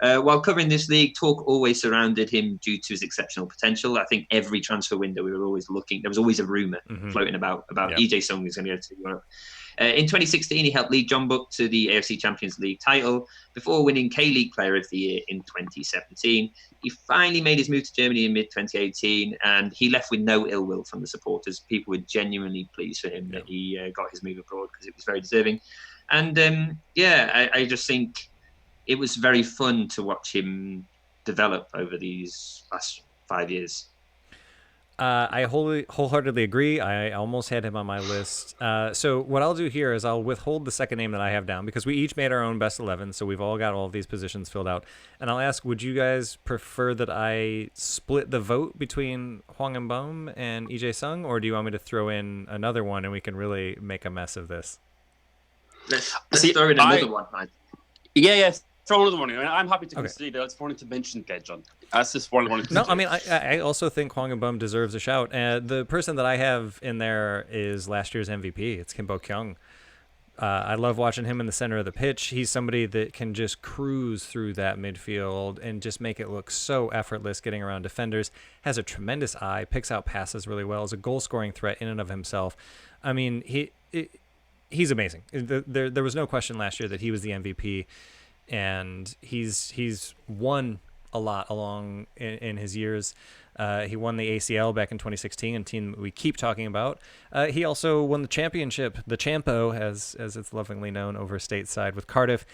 While covering this league, talk always surrounded him due to his exceptional potential. I think every transfer window we were always looking. There was always a rumor floating about EJ Sung is going to go to Europe. In 2016, he helped lead John Buck to the AFC Champions League title before winning K-League Player of the Year in 2017. He finally made his move to Germany in mid-2018, and he left with no ill will from the supporters. People were genuinely pleased for him that he got his move abroad, because it was very deserving. And I just think it was very fun to watch him develop over these last 5 years. I wholeheartedly agree. I almost had him on my list. So what I'll do here is I'll withhold the second name that I have down because we each made our own best 11, so we've all got all of these positions filled out. And I'll ask, would you guys prefer that I split the vote between Hwang In-beom and EJ Sung, or do you want me to throw in another one and we can really make a mess of this? Let's See, throw in another one, man. Yeah. Throw another one in. I'm happy to Okay. consider. I just wanted to mention that, John. That's just one I wanted to No, do. I mean, I also think Hwang In-beom deserves a shout. The person that I have in there is last year's MVP. It's Kim Bo-kyung. I love watching him in the center of the pitch. He's somebody that can just cruise through that midfield and just make it look so effortless getting around defenders. Has a tremendous eye, picks out passes really well, is a goal-scoring threat in and of himself. I mean, he's amazing. There was no question last year that he was the MVP, and he's won a lot along in his years. He won the ACL back in 2016, a team that we keep talking about. He also won the championship, the Champo, as it's lovingly known over stateside with Cardiff.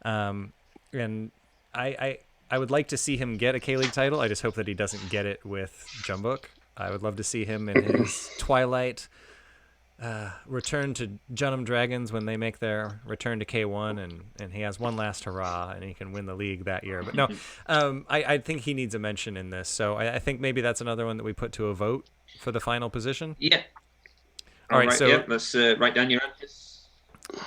And I would like to see him get a K-League title. I just hope that he doesn't get it with Jeonbuk. I would love to see him in his twilight return to Jeonnam Dragons when they make their return to K1, and he has one last hurrah and he can win the league that year. But no, I think he needs a mention in this. So I think maybe that's another one that we put to a vote for the final position. Yeah. All right, so let's write down your answers.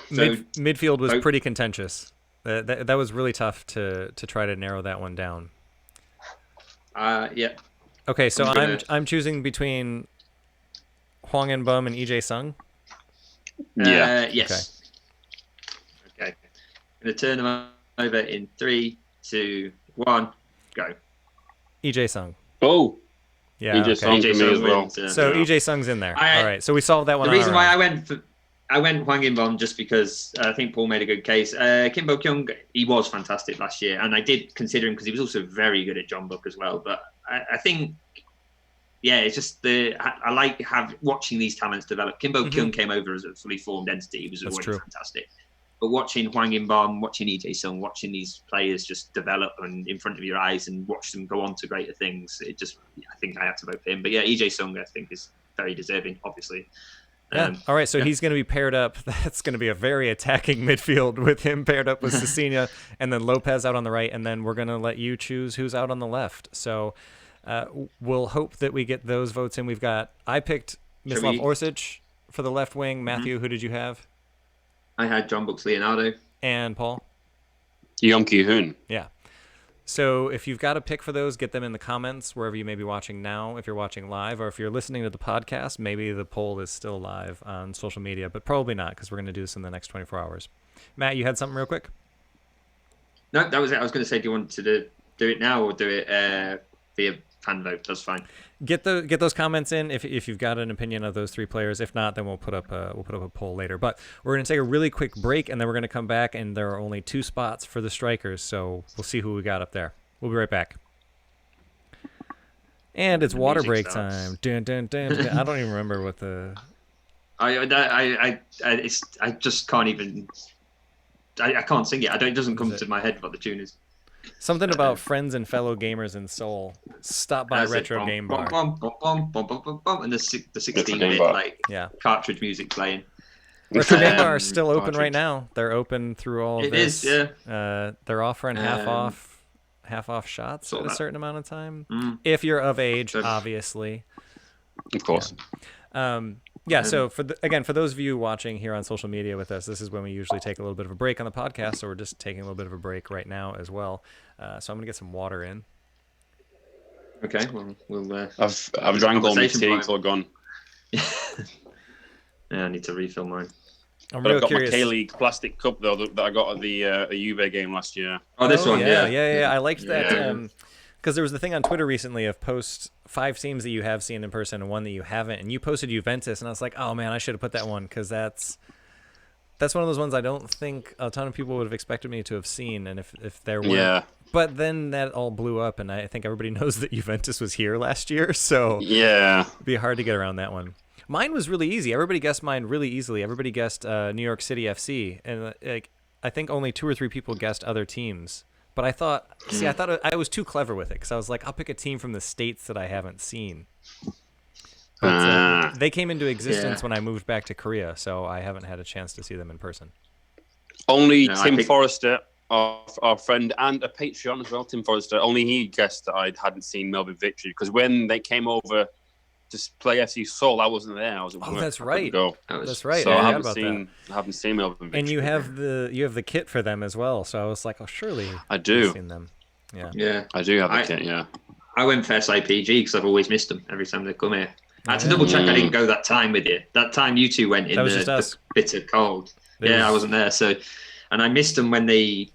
So, midfield was vote. pretty contentious. That was really tough to try to narrow that one down. Yeah. Okay, so I'm I'm choosing between Hwang In-beom and EJ Sung. Yeah. Yes. Okay. I'm going to turn them over in 3, 2, 1, go. EJ Sung. Oh, Yeah. EJ okay. Sung for me as well. wins, So Yeah. EJ Sung's in there. I- All right. So we solved that one. The reason on why our I own. went Hwang In-beom just because I think Paul made a good case. Kim Bo-kyung, he was fantastic last year, and I did consider him because he was also very good at Jeonbuk as well. But I think, yeah, it's just I like watching these talents develop. Kim Bo-kyung came over as a fully formed entity; he was That's already true. fantastic. But watching Hwang In-beom, watching EJ Sung, watching these players just develop and in front of your eyes and watch them go on to greater things, I think I have to vote for him. But yeah, EJ Sung, I think, is very deserving, obviously. Yeah. All right. So he's going to be paired up. That's going to be a very attacking midfield with him paired up with Cecilia and then Lopez out on the right. And then we're going to let you choose who's out on the left. So we'll hope that we get those votes in. I picked Mislav Orsic for the left wing. Matthew, who did you have? I had Jeonbuk's Leonardo. And Paul? Yeon Ki-hoon. Yeah. So if you've got a pick for those, get them in the comments wherever you may be watching now. If you're watching live, or if you're listening to the podcast, maybe the poll is still live on social media, but probably not because we're going to do this in the next 24 hours. Matt, you had something real quick? No, that was it. I was going to say, do you want to do it now or do it via fan vote? That's fine. Get those comments in if you've got an opinion of those three players. If not, then we'll put up a poll later. But we're going to take a really quick break, and then we're going to come back, and there are only 2 spots for the strikers, so we'll see who we got up there. We'll be right back. And it's water break time. Dun, dun, dun, dun. I don't even remember what the. I just can't even. I can't sing it. It doesn't come to my head what the tune is. Something about friends and fellow gamers in Seoul. Stop by That's Retro it. Game Bum, Bar. bum, bum, bum, bum, bum, bum, bum, and the 16-bit Game Bar. Yeah. cartridge music playing. Retro Game Bar is Um, still open right cartridge. now. They're open through all of It this. is, yeah. They're offering half Um, off shots saw at a that. certain amount of time. Mm. If you're of age, So- obviously. Of course. So for those of you watching here on social media with us, this is when we usually take a little bit of a break on the podcast, so we're just taking a little bit of a break right now as well. So I'm going to get some water in. Okay, well, we'll. I've drank all my conversation tea. time. It's all gone. Yeah, I need to refill mine. I'm But real I've got curious. my K-League plastic cup though that I got at the Juve game last year. Oh, this one, yeah. Yeah. I liked that Yeah. because there was the thing on Twitter recently of post 5 teams that you have seen in person and 1 that you haven't, and you posted Juventus, and I was like, oh man, I should have put that one because that's one of those ones I don't think a ton of people would have expected me to have seen, and if there were. Yeah. But then that all blew up, and I think everybody knows that Juventus was here last year, so Yeah. it'd be hard to get around that one. Mine was really easy. Everybody guessed mine really easily. Everybody guessed New York City FC, and I think only 2 or 3 people guessed other teams. But I thought I was too clever with it because I was like, I'll pick a team from the States that I haven't seen. But Ah. they came into existence Yeah. when I moved back to Korea, so I haven't had a chance to see them in person. Only No, Tim Forrester, our friend and a Patreon as well, Tim Forrester, only he guessed that I hadn't seen Melbourne Victory, because when they came over to play FC Seoul, I wasn't there. I was at work. That's I couldn't right. go. That's right. So I I forgot haven't about seen Melbourne Victory. And you have the kit for them as well. So I was like, oh, surely I do. you've seen them. Yeah. Yeah, I do have a kit, yeah. I went for SIPG because I've always missed them every time they come here. I had to Yeah. double check I didn't go that time with you. That time you two went in That was just the us. bitter cold. I wasn't there. So, and I missed them when they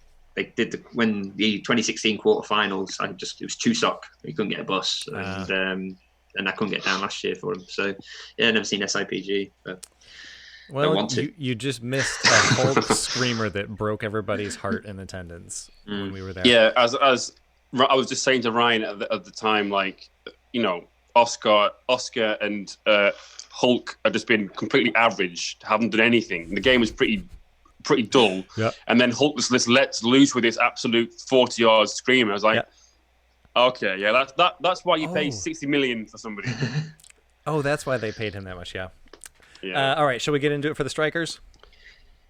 did when the 2016 quarterfinals. It was Chuseok. You couldn't get a bus, and I couldn't get down last year for them. So, yeah, I've never seen SIPG. But Well, don't want to. you just missed a Hulk screamer that broke everybody's heart in attendance when we were there. Yeah, as I was just saying to Ryan at the time, like, you know, Oscar and Hulk have just been completely average, haven't done anything. The game was pretty dull. Yeah. And then Hulk was let loose with this absolute 40-yard screamer. I was like, okay, yeah, that's why you pay 60 million for somebody. Oh, that's why they paid him that much. Yeah. Yeah. All right, shall we get into it for the strikers?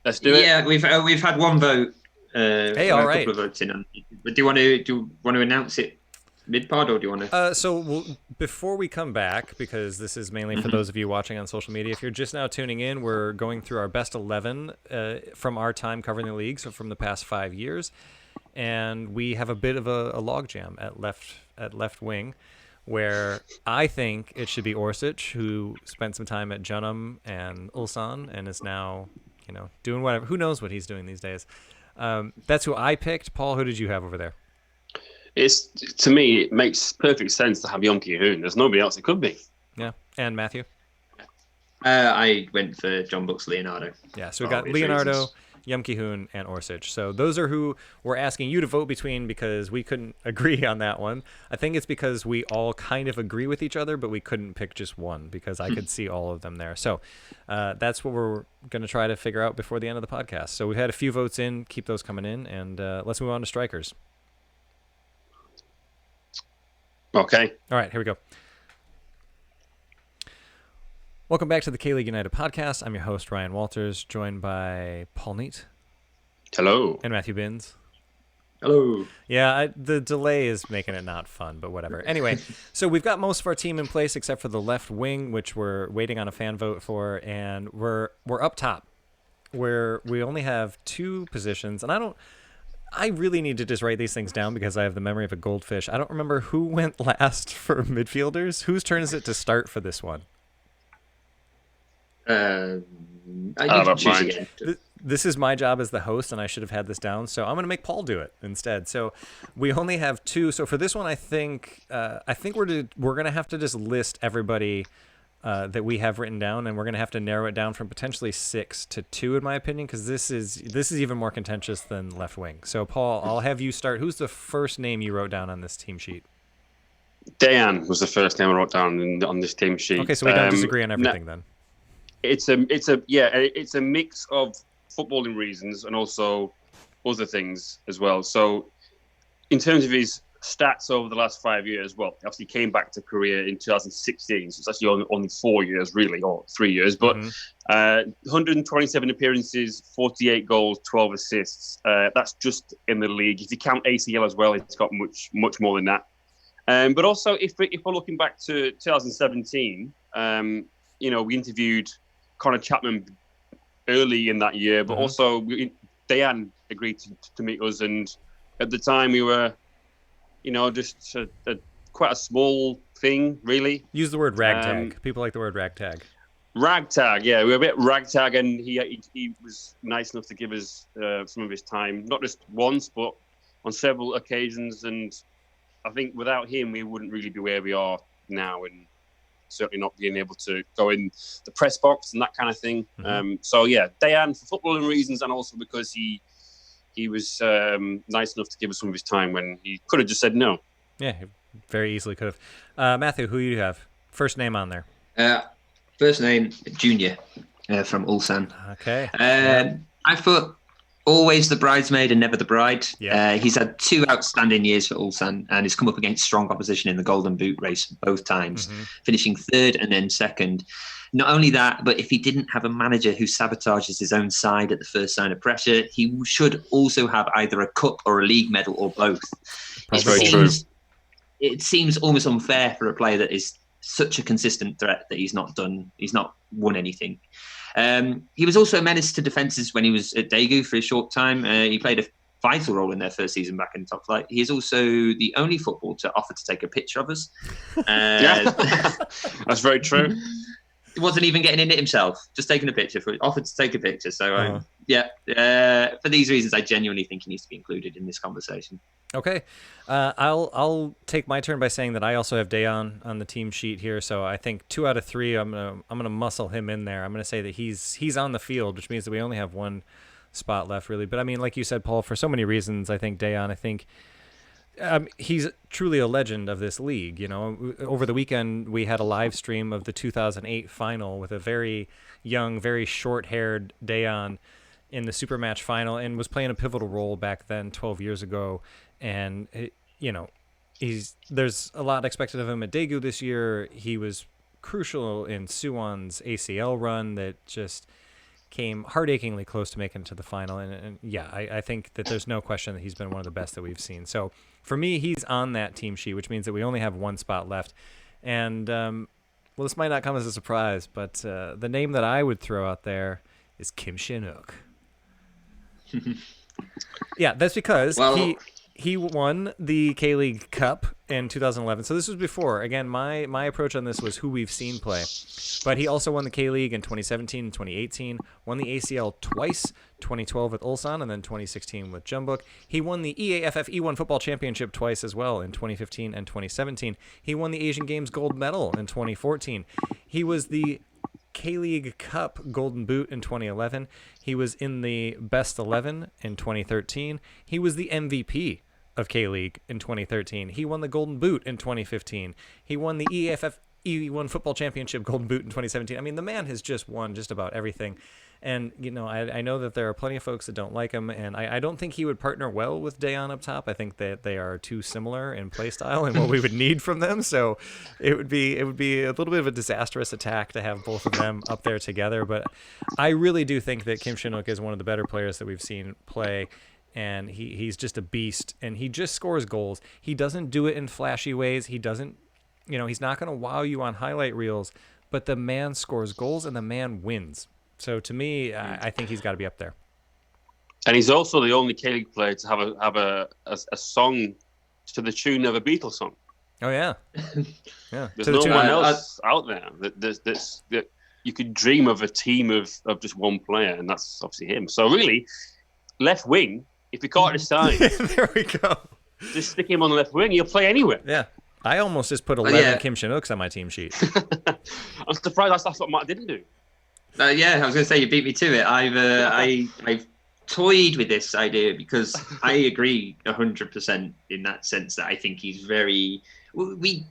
Let's do it. Yeah, we've had one vote. Hey, a all right. couple of votes in. But do you want to announce it mid-pod, or do you want to? So before we come back, because this is mainly for those of you watching on social media, if you're just now tuning in, we're going through our best 11 from our time covering the league, so from the past 5 years, and we have a bit of a logjam at left wing, where I think it should be Orsic, who spent some time at Junham and Ulsan and is now, doing whatever. Who knows what he's doing these days? That's who I picked. Paul, who did you have over there? To me, it makes perfect sense to have Yong Ki-hoon. There's nobody else it could be. Yeah, and Matthew? I went for John Bucks Leonardo. Yeah, so we got Leonardo, Yum Ki-hoon, and Orsic. So those are who we're asking you to vote between, because we couldn't agree on that one. I think it's because we all kind of agree with each other, but we couldn't pick just one because I could see all of them there. So that's what we're going to try to figure out before the end of the podcast. So we've had a few votes in. Keep those coming in, and let's move on to strikers. Okay. All right, here we go. Welcome back to the K-League United podcast. I'm your host, Ryan Walters, joined by Paul Neat. Hello. And Matthew Binns. Hello. Yeah, the delay is making it not fun, but whatever. Anyway, so we've got most of our team in place except for the left wing, which we're waiting on a fan vote for, and we're up top, where we only have 2 positions, and I really need to just write these things down because I have the memory of a goldfish. I don't remember who went last for midfielders. Whose turn is it to start for this one? You can choose again. This is my job as the host, and I should have had this down, so I'm going to make Paul do it instead. So we only have 2. So for this one, I think we're going to have to just list everybody that we have written down, and we're going to have to narrow it down from potentially 6 to 2, in my opinion, because this is even more contentious than left wing. So Paul, I'll have you start. Who's the first name you wrote down on this team sheet? Dan was the first name I wrote down on this team sheet. Okay, so we don't disagree on everything then. It's a mix of footballing reasons and also other things as well. So in terms of his stats over the last 5 years, well, obviously came back to Korea in 2016, so it's actually only 4 years really, or 3 years, but 127 appearences, 48 goals, 12 assists. That's just in the league. If you count ACL as well, it's got much more than that. But also, if we're looking back to 2017, we interviewed Connor Chapman early in that year, but also Dayan agreed to meet us, and at the time we were, just quite a small thing, really. Use the word ragtag. People like the word ragtag. Ragtag, yeah, we were a bit ragtag, and he was nice enough to give us some of his time, not just once, but on several occasions. And I think without him, we wouldn't really be where we are now, and certainly not being able to go in the press box and that kind of thing. So yeah, Dayan for footballing reasons, and also because he was nice enough to give us some of his time when he could have just said no. Yeah, very easily could have. Matthew, who do you have? First name on there. First name, Junior, from Ulsan. Okay. I thought Always the bridesmaid and never the bride. Yeah. He's had 2 outstanding years for Ulsan and has come up against strong opposition in the Golden Boot race both times, finishing 3rd and then 2nd. Not only that, but if he didn't have a manager who sabotages his own side at the first sign of pressure, he should also have either a cup or a league medal or both. That's very true. It seems almost unfair for a player that is such a consistent threat that he's not won anything. He was also a menace to defences when he was at Daegu for a short time. He played a vital role in their first season back in top flight. He is also the only footballer to offer to take a picture of us. Yeah, that's very true. He wasn't even getting in it himself, just taking a picture. Offered to take a picture. So, for these reasons, I genuinely think he needs to be included in this conversation. Okay, I'll take my turn by saying that I also have Dayon on the team sheet here. So I think 2 out of 3, I'm gonna muscle him in there. I'm gonna say that he's on the field, which means that we only have 1 spot left, really. But I mean, like you said, Paul, for so many reasons, I think Dayon. I think he's truly a legend of this league. You know, over the weekend we had a live stream of the 2008 final with a very young, very short-haired Dayon in the Super Match final, and was playing a pivotal role back then, 12 years ago. And there's a lot expected of him at Daegu this year. He was crucial in Suwon's ACL run that just came heart-achingly close to making it to the final. And I think that there's no question that he's been one of the best that we've seen. So for me, he's on that team sheet, which means that we only have 1 spot left. And well, this might not come as a surprise, but the name that I would throw out there is Kim Shin-wook. Yeah, that's because he won the K-League Cup in 2011. So this was before. Again, my approach on this was who we've seen play. But he also won the K-League in 2017 and 2018, won the ACL twice, 2012 with Ulsan and then 2016 with Jeonbuk. He won the EAFF E1 Football Championship twice as well in 2015 and 2017. He won the Asian Games gold medal in 2014. He was the K-League Cup Golden Boot in 2011. He was in the Best 11 in 2013. He was the MVP of K-League in 2013. He won the Golden Boot in 2015. He won the EAFF E1 Football Championship Golden Boot in 2017. I mean, the man has just won just about everything. And, I know that there are plenty of folks that don't like him, and I don't think he would partner well with Dayon up top. I think that they are too similar in play style and what we would need from them. So it would be a little bit of a disastrous attack to have both of them up there together. But I really do think that Kim Shin-wook is one of the better players that we've seen play. And he's just a beast, and he just scores goals. He doesn't do it in flashy ways. He doesn't, he's not going to wow you on highlight reels, but the man scores goals and the man wins. So to me, I think he's got to be up there. And he's also the only K-League player to have a song to the tune of a Beatles song. Oh yeah, yeah. There's no one else out there that you could dream of a team of just one player, and that's obviously him. So really, left wing. If we can't decide, there we go. Just stick him on the left wing. He'll play anywhere. Yeah, I almost just put 11 Kim Shin-wooks on my team sheet. I'm surprised that's what Matt didn't do. I was going to say you beat me to it. I've toyed with this idea because I agree 100% in that sense that I think he's very. We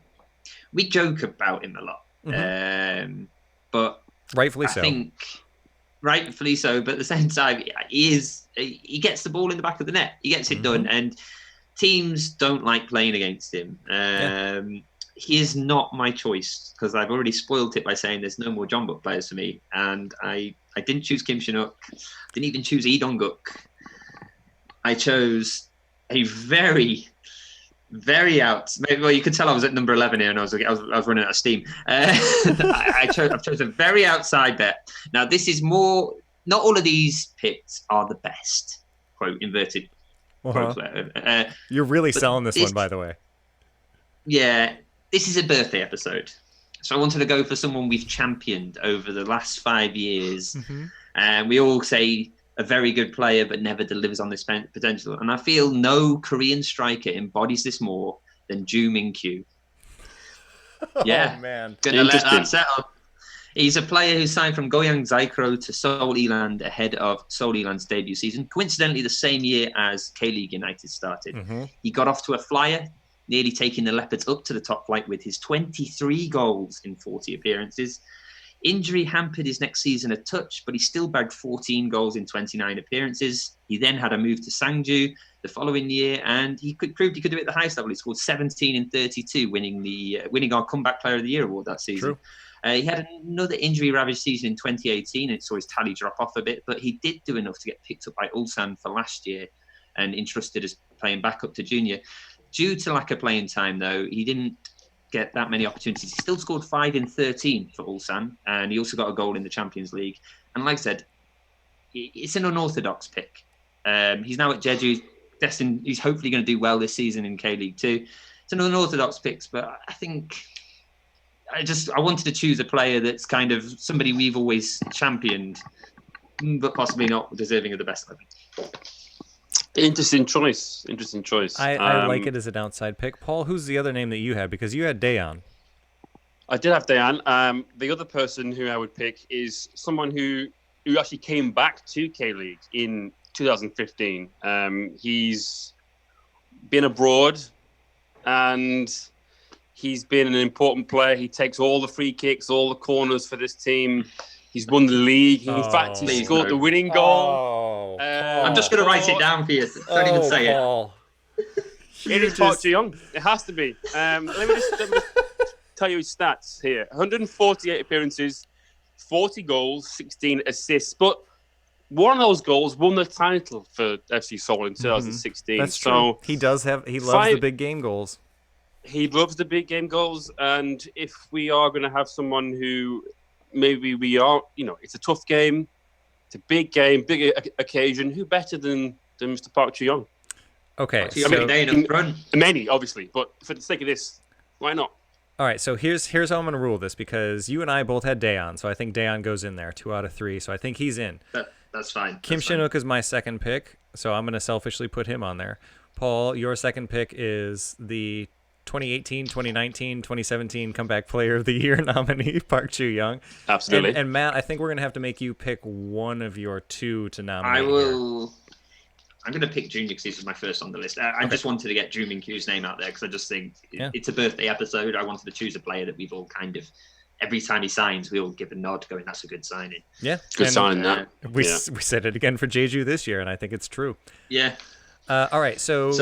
joke about him a lot, but rightfully so. I think rightfully so, but at the same time, he gets the ball in the back of the net. He gets it done, and teams don't like playing against him. He is not my choice because I've already spoiled it by saying there's no more Jeonbuk players for me, and I didn't choose Kim Shin-wook. Didn't even choose Lee Dong-guk. I chose a very, very out. Well, you could tell I was at number 11 here, and I was running out of steam. I've chosen a very outside bet. Now, this is more. Not all of these picks are the best. Quote inverted. You're really selling this one, by the way. Yeah, this is a birthday episode, so I wanted to go for someone we've championed over the last 5 years, and we all say a very good player, but never delivers on this potential. And I feel no Korean striker embodies this more than Joo Min-kyu. Yeah, oh, man. Gonna let that settle. He's a player who signed from Goyang Zaikro to Seoul Eland ahead of Seoul Eland's debut season, coincidentally the same year as K-League United started. He got off to a flyer, nearly taking the Leopards up to the top flight with his 23 goals in 40 appearances. Injury hampered his next season a touch, but he still bagged 14 goals in 29 appearances. He then had a move to Sangju the following year, and he proved he could do it at the highest level. He scored 17 in 32, winning our Comeback Player of the Year award that season. He had another injury-ravaged season in 2018, and it saw his tally drop off a bit, but he did do enough to get picked up by Ulsan for last year and entrusted as playing back up to junior. Due to lack of playing time, though, he didn't get that many opportunities. He still scored 5 in 13 for Ulsan, and he also got a goal in the Champions League. And like I said, it's an unorthodox pick. He's now at Jeju, destined. He's hopefully going to do well this season in K-League 2. It's an unorthodox pick, but I think I wanted to choose a player that's kind of somebody we've always championed, but possibly not deserving of the best 11. Interesting choice. I like it as an outside pick. Paul, who's the other name that you had? Because you had Dayon. I did have Dayan. The other person who I would pick is someone who actually came back to K-League in 2015. He's been abroad, and he's been an important player. He takes all the free kicks, all the corners for this team. He's won the league. In fact, he scored the winning goal. I'm just going to write it down for you. Don't even say Paul. It is Park Ji-young. It has to be. Let me just tell you his stats here. 148 appearances, 40 goals, 16 assists. But one of those goals won the title for FC Seoul in 2016. That's true. He loves the big game goals. He loves the big game goals. And if we are going to have someone who maybe we are, it's a tough game. It's a big game, big occasion. Who better than Mr. Park Ji-young? Okay. Many, obviously. But for the sake of this, why not? All right, so here's how I'm going to rule this, because you and I both had Dayon, so I think Dayon goes in there, 2 out of 3, so I think he's in. That's fine. Kim Shin-wook is my second pick, so I'm going to selfishly put him on there. Paul, your second pick is the 2018, 2019, 2017 Comeback Player of the Year nominee, Park Ji-young. Absolutely. And Matt, I think we're going to have to make you pick one of your 2 to nominate. I'm going to pick Junior because this was my first on the list. I just wanted to get Drew Min-kyu's name out there because I just think it's a birthday episode. I wanted to choose a player that we've all kind of, every time he signs, we all give a nod going, that's a good signing. Yeah. Good signing, that. We said it again for Jeju this year, and I think it's true. Yeah. All right, so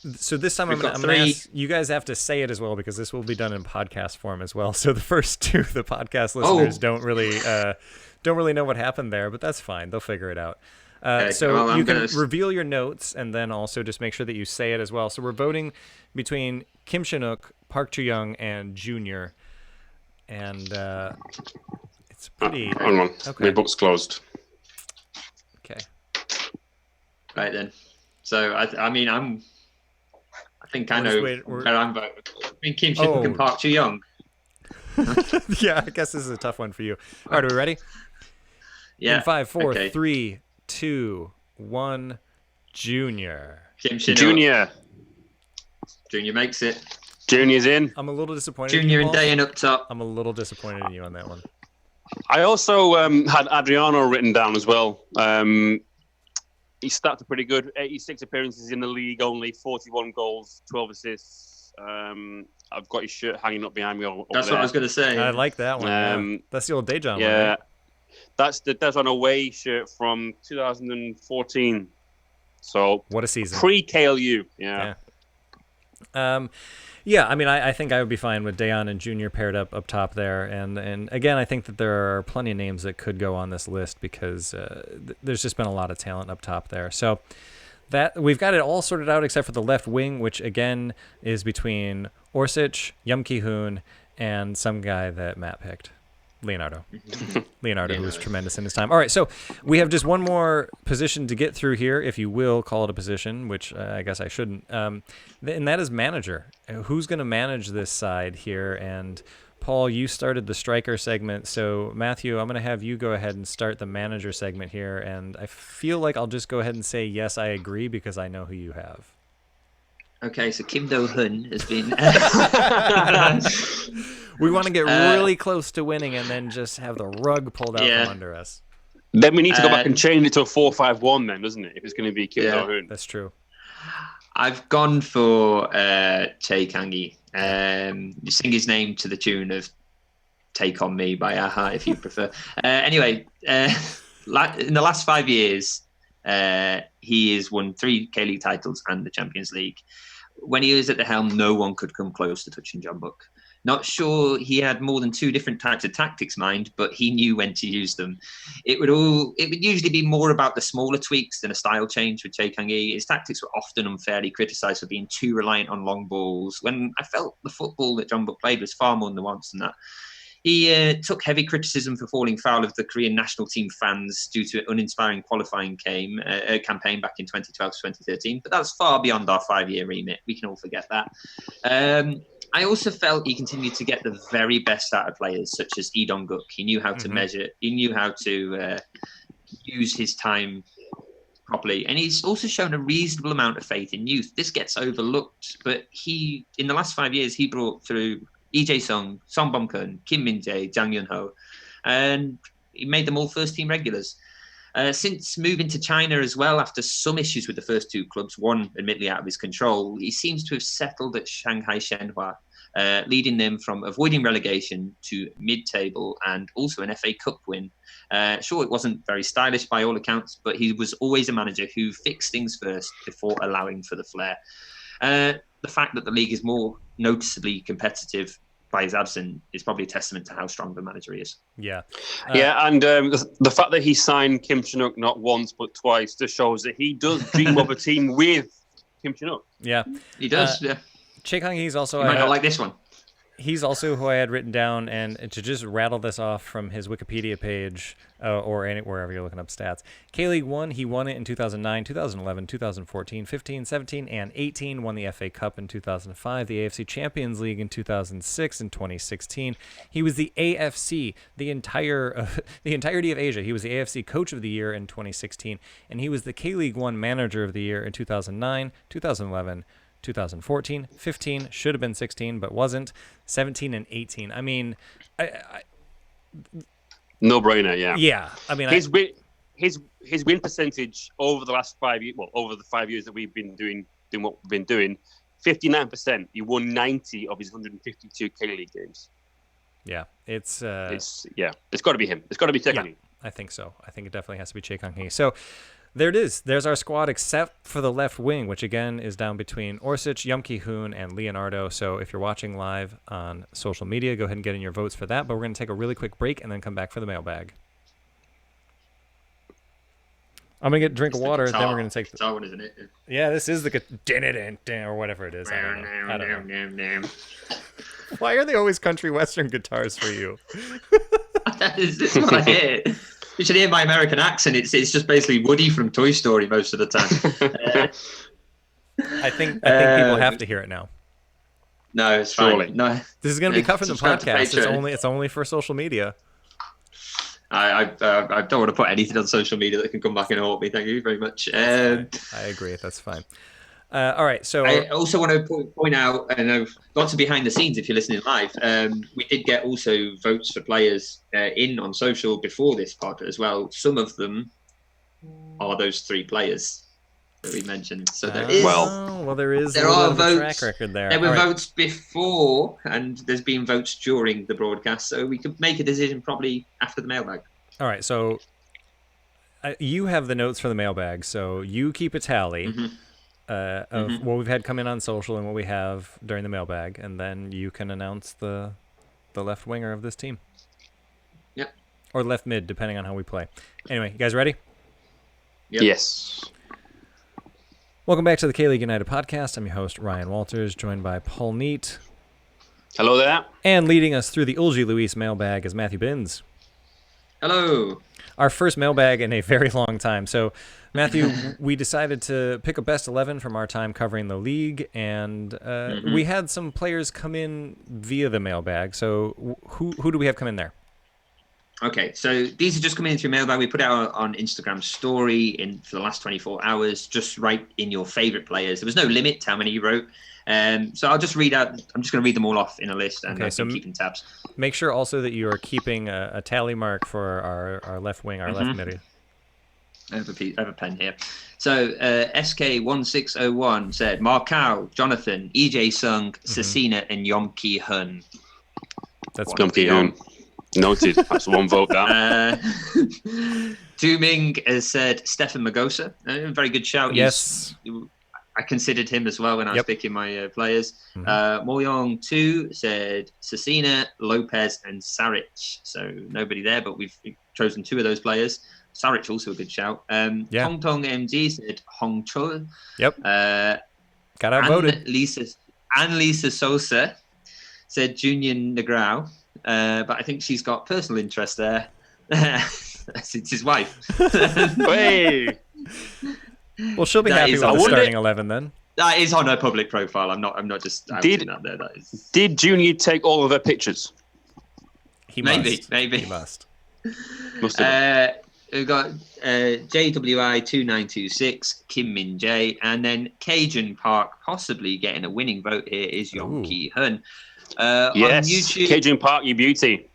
this time I'm going to ask, you guys have to say it as well, because this will be done in podcast form as well. So the first 2, the podcast listeners don't really know what happened there, but that's fine. They'll figure it out. You can reveal your notes and then also just make sure that you say it as well. So we're voting between Kim Shin-wook, Park Ji-young, and Junior. And it's pretty... Hang on. Okay. My book's closed. Okay. Right then. So, I think I know where I'm voting. I mean, Kim Shin-wook and Park Ji-young. Yeah, I guess this is a tough one for you. All right, are we ready? Yeah. In 5, 4, 3, 2, 1, Junior. Kim Shin-wook. Junior makes it. Junior's in. I'm a little disappointed. Junior in you, and Dayan up top. I'm a little disappointed in you on that one. I also had Adriano written down as well. He started pretty good. 86 appearances in the league, only 41 goals, 12 assists. I've got his shirt hanging up behind me. That's what I was going to say. I like that one. That's the old Daejeon one. Yeah. Right? That's the Daejeon away shirt from 2014. So what a season. Pre-KLU. Yeah. I mean, I think I would be fine with Dayon and Junior paired up top there. And again, I think that there are plenty of names that could go on this list because there's just been a lot of talent up top there. So that we've got it all sorted out except for the left wing, which again is between Orsic, Yum Ki-hoon, and some guy that Matt picked. Leonardo, who was tremendous in his time. All right, so we have just one more position to get through here, if you will call it a position, which I guess I shouldn't. And that is manager. Who's going to manage this side here? And Paul, you started the striker segment, so Matthew, I'm going to have you go ahead and start the manager segment here. And I feel like I'll just go ahead and say yes, I agree, because I know who you have. Okay, so Kim Do-hun has been... We want to get really close to winning and then just have the rug pulled out from under us. Then we need to go back and change it to a 4-5-1 then, doesn't it? If it's going to be Kim Do-hun. That's true. I've gone for Che Kang-hee. You sing his name to the tune of Take on Me by Aha, if you prefer. Anyway, in the last 5 years, he has won 3 K-League titles and the Champions League. When he was at the helm, no one could come close to touching John Buck. Not sure he had more than 2 different types of tactics, mind, but he knew when to use them. It would usually be more about the smaller tweaks than a style change with Che Kang-hee. His tactics were often unfairly criticised for being too reliant on long balls, when I felt the football that John Buck played was far more nuanced than that. He took heavy criticism for falling foul of the Korean national team fans due to an uninspiring qualifying campaign back in 2012 to 2013, but that's far beyond our 5-year remit. We can all forget that. I also felt he continued to get the very best out of players, such as Lee Dong-guk. He knew how to measure. He knew how to use his time properly. And he's also shown a reasonable amount of faith in youth. This gets overlooked, but in the last 5 years, he brought through Lee Jae-sung, Song Bom-kun, Kim Min-jae, Jang Yun-ho, and he made them all first-team regulars. Since moving to China as well, after some issues with the first 2 clubs, one admittedly out of his control, he seems to have settled at Shanghai Shenhua, leading them from avoiding relegation to mid-table and also an FA Cup win. Sure, it wasn't very stylish by all accounts, but he was always a manager who fixed things first before allowing for the flair. The fact that the league is more noticeably competitive by his absence is probably a testament to how strong the manager he is. Yeah. And the fact that he signed Kim Chin-wook not once but twice just shows that he does dream of a team with Kim Chin-wook. Yeah. He does, yeah. Che Kang-hee's also... You might not like this one. He's also who I had written down, and to just rattle this off from his Wikipedia page or wherever you're looking up stats. K-League 1, he won it in 2009, 2011, 2014, 15, 17, and 18. Won the FA Cup in 2005, the AFC Champions League in 2006 and 2016. He was the AFC, the entirety of Asia. He was the AFC Coach of the Year in 2016, and he was the K-League 1 Manager of the Year in 2009, 2011, 2014, 15, should have been 16, but wasn't, 17 and 18. I mean, no brainer, yeah. Yeah, I mean, his win percentage over the last 5 years, over the 5 years that we've been doing what we've been doing, 59%. He won 90 of his 152 K-League games. Yeah, it's got to be him. It's got to be Che Kang-hee. Yeah, I think so. I think it definitely has to be Che Kang-hee. So there it is. There's our squad, except for the left wing, which again is down between Orsic, Yum Ki-hoon, and Leonardo. So if you're watching live on social media, go ahead and get in your votes for that. But we're going to take a really quick break and then come back for the mailbag. I'm going to get a drink of water, then we're going to take the guitar one, isn't it? Yeah, this is the or whatever it is. I don't know. Why are they always country western guitars for you? That's what I hear. You should hear my American accent. It's just basically Woody from Toy Story most of the time. I think people have to hear it now. No, it's fine. No, this is going to be cut from the podcast. It's only for social media. I don't want to put anything on social media that can come back and haunt me. Thank you very much. I agree. That's fine. All right. So I also want to point out, and I've got to behind the scenes if you're listening live. We did get also votes for players in on social before this pod as well. Some of them are those 3 players that we mentioned. So there is there are votes. Track record there. There were votes before, and there's been votes during the broadcast. So we could make a decision probably after the mailbag. All right. So you have the notes for the mailbag, so you keep a tally. Mm-hmm. Of what we've had come in on social and what we have during the mailbag, and then you can announce the left winger of this team. Yep. Or left mid, depending on how we play. Anyway, you guys ready? Yep. Yes. Welcome back to the K-League United podcast. I'm your host, Ryan Walters, joined by Paul Neat. Hello there. And leading us through the Ulji Luis mailbag is Matthew Binns. Hello. Our first mailbag in a very long time. So, Matthew, we decided to pick a best 11 from our time covering the league, and we had some players come in via the mailbag. So who do we have come in there? Okay, so these are just coming in through mailbag. We put it out on Instagram story for the last 24 hours. Just write in your favorite players. There was no limit to how many you wrote. So I'll just read out. I'm just going to read them all off in a list, and I'm keeping tabs. Make sure also that you are keeping a tally mark for our left wing, our left mid. I have a pen here. So SK1601 said Markau, Jonathan, EJ Sung, Cecina, and Yom Ki-hun. That's Yom Ki-hun. Noted. That's one vote down. Dooming has said Stefan Magosa. Very good shout. Yes. I considered him as well when I was picking my players. Moyong 2 said Cecina, Lopez, and Saric. So nobody there, but we've chosen 2 of those players. Saric also a good shout. Tong Tong MG said Hong Chul. Yep. Got outvoted. Lisa Sosa said Junior Negrao. But I think she's got personal interest there. It's his wife. Hey. Well, she'll be happy with the starting 11 then. That is on her public profile. I'm not just outing that there. That is. Did Junior take all of her pictures? Maybe. He must. Must have. We've got JWI2926, Kim Min Jae, and then Cajun Park possibly getting a winning vote here is Yong Ki Hun. Yes, on YouTube, Cajun Park, you beauty.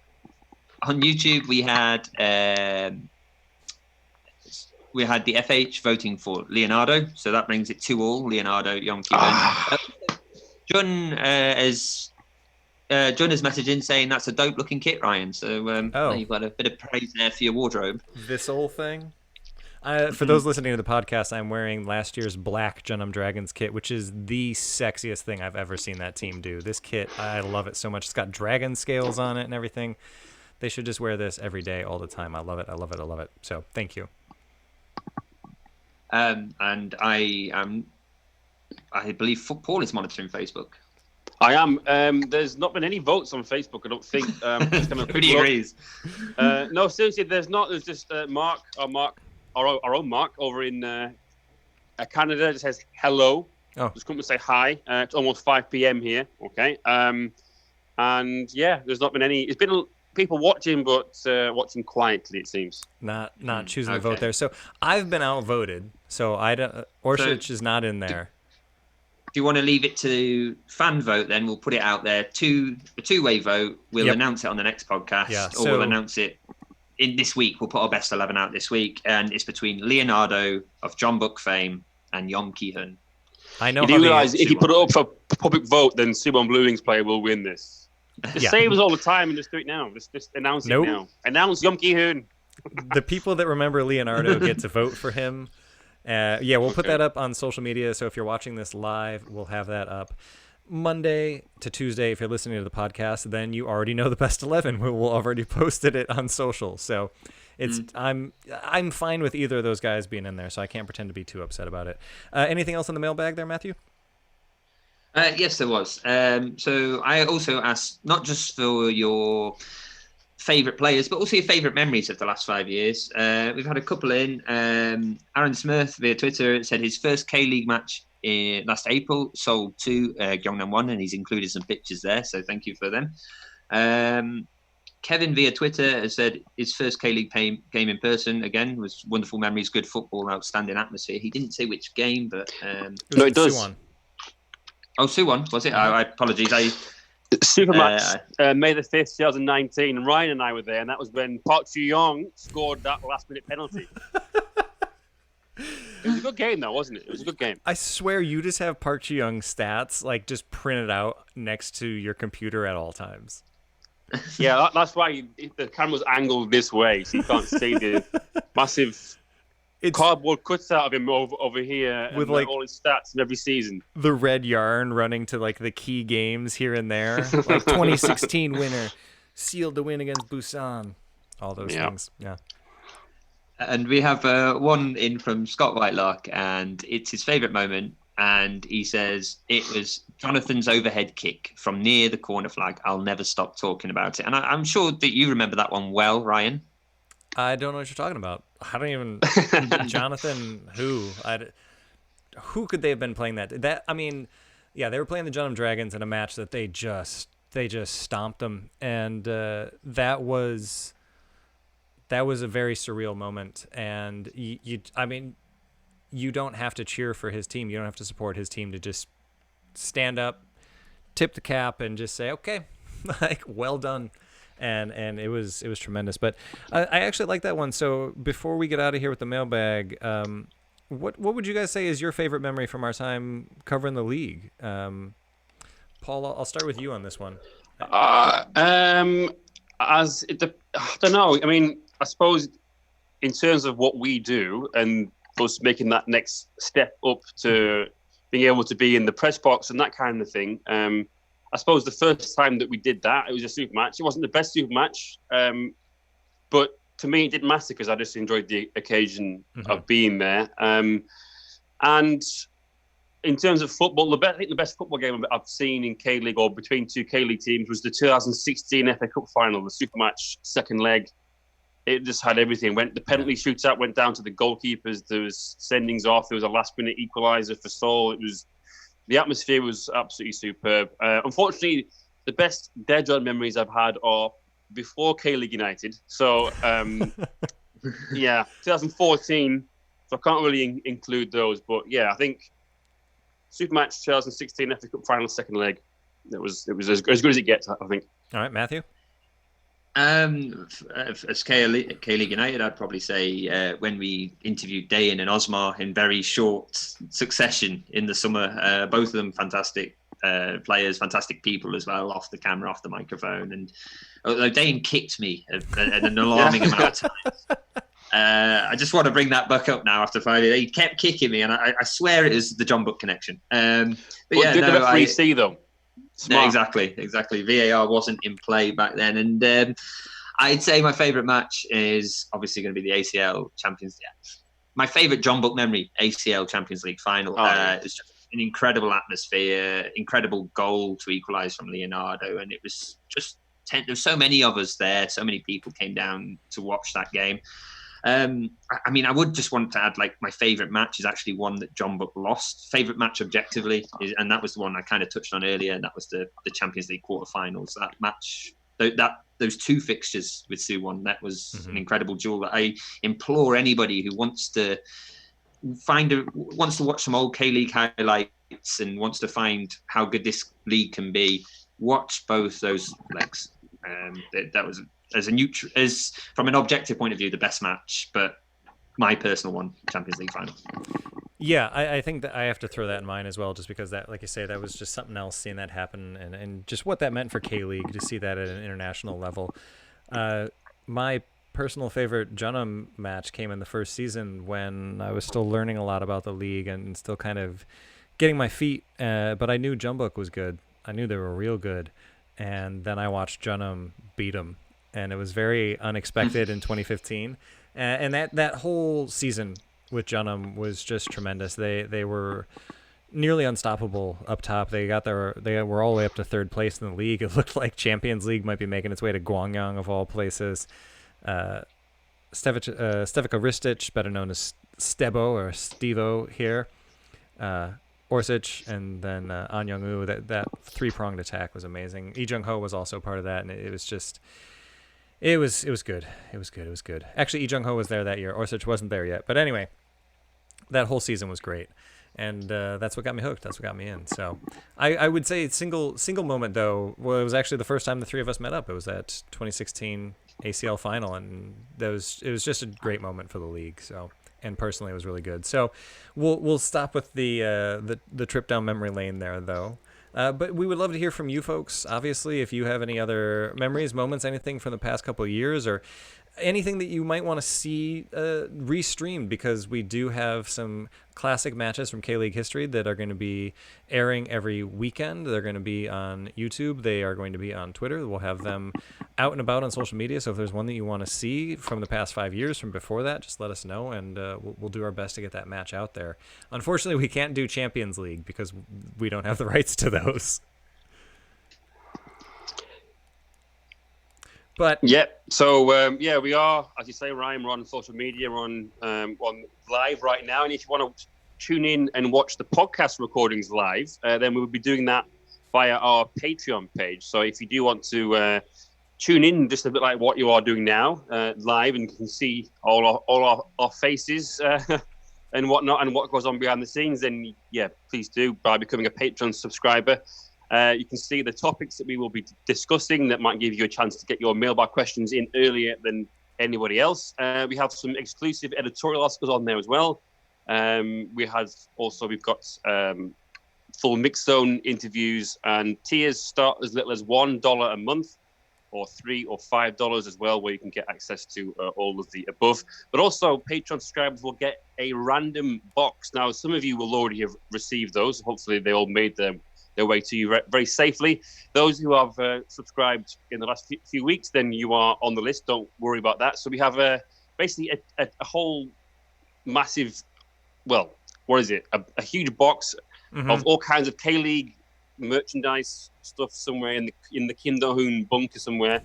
On YouTube, we had the FH voting for Leonardo, so that brings it 2-2. Leonardo, Yong Ki Hun. Jun is messaging saying that's a dope looking kit, Ryan. So you've got a bit of praise there for your wardrobe. This old thing. For those listening to the podcast, I'm wearing last year's black Jun'em Dragons kit, which is the sexiest thing I've ever seen that team do. This kit, I love it so much. It's got dragon scales on it and everything. They should just wear this every day, all the time. I love it. I love it. I love it. So thank you. And I believe Paul is monitoring Facebook. I am. There's not been any votes on Facebook, I don't think. Everybody agrees. No, seriously, there's not. There's just Mark, our own Mark over in Canada, just says hello. Oh. Just come to say hi. It's almost 5 p.m. here. Okay. And yeah, there's not been any. It's been people watching, but watching quietly, it seems. Not choosing to vote there. So I've been outvoted. So I don't. Orshich is not in there. Do you want to leave it to fan vote then? We'll put it out there. A two-way vote. We'll announce it on the next podcast, or we'll announce it in this week. We'll put our best 11 out this week, and it's between Leonardo of John Book fame and Yong Ki Hun. I know. You do realize if you put it up for public vote, then Suwon Blue Wings player will win this. Just say it all the time and just do it now. Just announce it now. Announce Yong Ki Hun. The people that remember Leonardo get to vote for him. We'll put that up on social media. So if you're watching this live, we'll have that up Monday to Tuesday. If you're listening to the podcast, then you already know the best 11. We'll already posted it on social. So it's I'm fine with either of those guys being in there. So I can't pretend to be too upset about it. Anything else in the mailbag there, Matthew? Yes, there was. So I also asked not just for your favourite players, but also your favourite memories of the last 5 years. We've had a couple in. Aaron Smith via Twitter said his first K-League match last April sold to Gyeongnam Won, and he's included some pictures there, so thank you for them. Kevin via Twitter has said his first K-League game in person, again, was wonderful memories, good football, outstanding atmosphere. He didn't say which game, but... no, it does. Suwon. Oh, Suwon, was it? I apologise. Supermatch, May the 5th, 2019, and Ryan and I were there, and that was when Park Ji-young scored that last-minute penalty. It was a good game, though, wasn't it? It was a good game. I swear you just have Park Ji-young stats like just printed out next to your computer at all times. Yeah, that's why the camera's angled this way, so you can't see the massive cardboard cutout of him over here with like all his stats in every season. The red yarn running to like the key games here and there, like 2016 winner, sealed the win against Busan, all those things. Yeah. And we have one in from Scott Whitelock, and it's his favourite moment. And he says it was Jonathan's overhead kick from near the corner flag. I'll never stop talking about it. And I'm sure that you remember that one well, Ryan. I don't know what you're talking about. I don't even... Jonathan, who? Who could they have been playing that? They were playing the Jun'em Dragons in a match that they just stomped them. And that was a very surreal moment. And you don't have to cheer for his team. You don't have to support his team to just stand up, tip the cap, and just say, okay, like, well done. And it was tremendous. But I actually like that one. So before we get out of here with the mailbag, what would you guys say is your favorite memory from our time covering the league? Paul, I'll start with you on this one. I don't know. I mean, I suppose in terms of what we do and us making that next step up to being able to be in the press box and that kind of thing. I suppose the first time that we did that, it was a super match. It wasn't the best super match, but to me, it didn't matter because I just enjoyed the occasion of being there. And in terms of football, I think the best football game I've seen in K-League or between two K-League teams was the 2016 FA Cup final, the super match, second leg. It just had everything. The penalty shootout went down to the goalkeepers. There was sendings off. There was a last-minute equaliser for Seoul. The atmosphere was absolutely superb. Unfortunately, the best dead-on memories I've had are before K-League United. So, 2014. So I can't really include those. But yeah, I think super match 2016 FA Cup final second leg. It was as good as it gets, I think. All right, Matthew. As K-League United, I'd probably say when we interviewed Dayan and Osmar in very short succession in the summer, both of them fantastic players, fantastic people as well, off the camera, off the microphone. And although Dayan kicked me at an alarming amount of times, I just want to bring that back up now after Friday. He kept kicking me, and I swear it is the John Book connection. But yeah, did the referee see them? No, exactly. VAR wasn't in play back then, and I'd say my favourite match is obviously going to be the ACL Champions League. My favourite John Book memory, ACL Champions League final. It's just an incredible atmosphere, incredible goal to equalise from Leonardo, and it was just there were so many of us there. So many people came down to watch that game. I mean, I would just want to add, like, my favourite match is actually one that John Book lost. Favourite match objectively, and that was the one I kind of touched on earlier, and that was the Champions League quarterfinals. That match, those two fixtures with Suwon, that was an incredible duel. I implore anybody who wants to watch some old K-League highlights and wants to find how good this league can be, watch both those legs. That was, as from an objective point of view, the best match, but my personal one, Champions League final. Yeah, I think that I have to throw that in mine as well, just because that, like you say, that was just something else, seeing that happen, and just what that meant for K-League to see that at an international level. My personal favorite Jeonnam match came in the first season when I was still learning a lot about the league and still kind of getting my feet, but I knew Jeonbuk was good. I knew they were real good, and then I watched Jeonnam beat them. And it was very unexpected in 2015, and that whole season with Jeonnam was just tremendous. They were nearly unstoppable up top. They were all the way up to third place in the league. It looked like Champions League might be making its way to Gwangyang of all places. Stevica Ristic, better known as Stebo or Stevo here, Orsic, and then An Young-woo. That three-pronged attack was amazing. Lee Jung-ho was also part of that, and it was just. It was good. It was good. Actually, Lee Jung-ho was there that year. Orsic wasn't there yet. But anyway, that whole season was great. And that's what got me hooked. That's what got me in. So I would say single moment, though, it was actually the first time the three of us met up. It was that 2016 ACL final. And it was just a great moment for the league. So, and personally, it was really good. So we'll stop with the trip down memory lane there, though. But we would love to hear from you folks, obviously, if you have any other memories, moments, anything from the past couple of years, or anything that you might want to see restreamed, because we do have some classic matches from K-League history that are going to be airing every weekend. They're going to be on YouTube. They are going to be on Twitter. We'll have them out and about on social media. So if there's one that you want to see from the past 5 years, from before that, just let us know, and we'll do our best to get that match out there. Unfortunately, we can't do Champions League because we don't have the rights to those. But so we are, as you say, Ryan. We're on social media. We're on live right now, and if you want to tune in and watch the podcast recordings live, then we will be doing that via our Patreon page. So if you do want to tune in, just a bit like what you are doing now, live, and you can see all our faces and whatnot, and what goes on behind the scenes, then please do by becoming a Patreon subscriber. You can see the topics that we will be discussing that might give you a chance to get your mailbag questions in earlier than anybody else. We have some exclusive editorial articles on there as well. We've got full mix zone interviews, and tiers start as little as $1 a month. or $3 or $5 as well, where you can get access to all of the above. But also, Patreon subscribers will get a random box. Now, some of you will already have received those. Hopefully, they all made their way to you very safely. Those who have subscribed in the last few weeks, then you are on the list. Don't worry about that. So we have basically a whole massive, well, what is it? A huge box of all kinds of K-League merchandise stuff somewhere in the Kinderhoon bunker somewhere.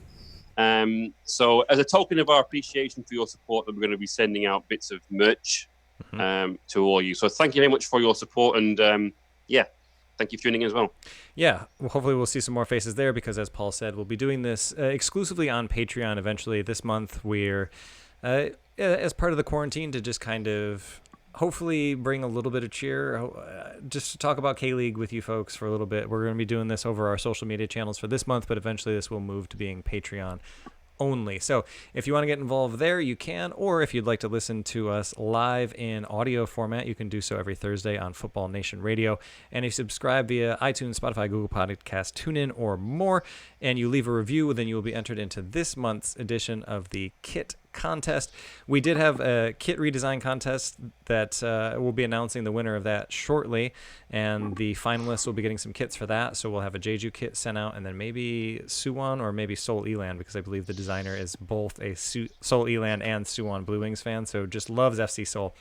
So as a token of our appreciation for your support, that we're going to be sending out bits of merch to all you. So thank you very much for your support, and thank you for tuning in as well. Yeah, well, hopefully we'll see some more faces there, because as Paul said, we'll be doing this exclusively on Patreon eventually. This month we're as part of the quarantine to just kind of hopefully bring a little bit of cheer, just to talk about K-League with you folks for a little bit. We're going to be doing this over our social media channels for this month, but eventually this will move to being Patreon only. So if you want to get involved there, you can, or if you'd like to listen to us live in audio format, you can do so every Thursday on Football Nation Radio. And if you subscribe via iTunes, Spotify, Google Podcast, TuneIn, or more, and you leave a review, then you will be entered into this month's edition of the Kit Contest. We did have a kit redesign contest that we'll be announcing the winner of that shortly, and the finalists will be getting some kits for that. So we'll have a Jeju kit sent out, and then maybe Suwon or maybe Seoul Eland, because I believe the designer is both a Seoul Eland and Suwon Blue Wings fan, so just loves FC Seoul.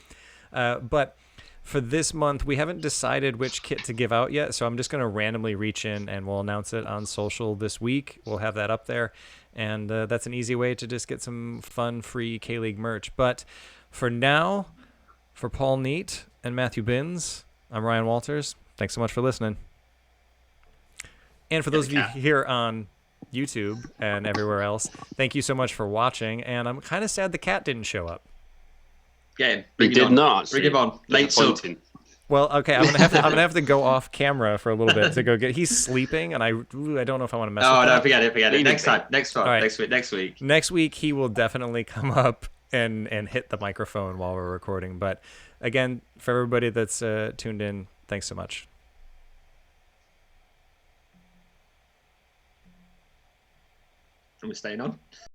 But for this month, we haven't decided which kit to give out yet, so I'm just going to randomly reach in and we'll announce it on social this week. We'll have that up there, and that's an easy way to just get some fun, free K-League merch. But for now, for Paul Neat and Matthew Binns, I'm Ryan Walters. Thanks so much for listening. And for those of you here on YouTube and everywhere else, thank you so much for watching, and I'm kind of sad the cat didn't show up. Yeah, He did not. Bring him on. Late sub. Well, okay, I'm gonna have to go off camera for a little bit to go get. He's sleeping, and I don't know if I want to mess. Oh with no, that. forget it. Next time, next one, All right. next week. Next week he will definitely come up and hit the microphone while we're recording. But again, for everybody that's tuned in, thanks so much. And we're staying on.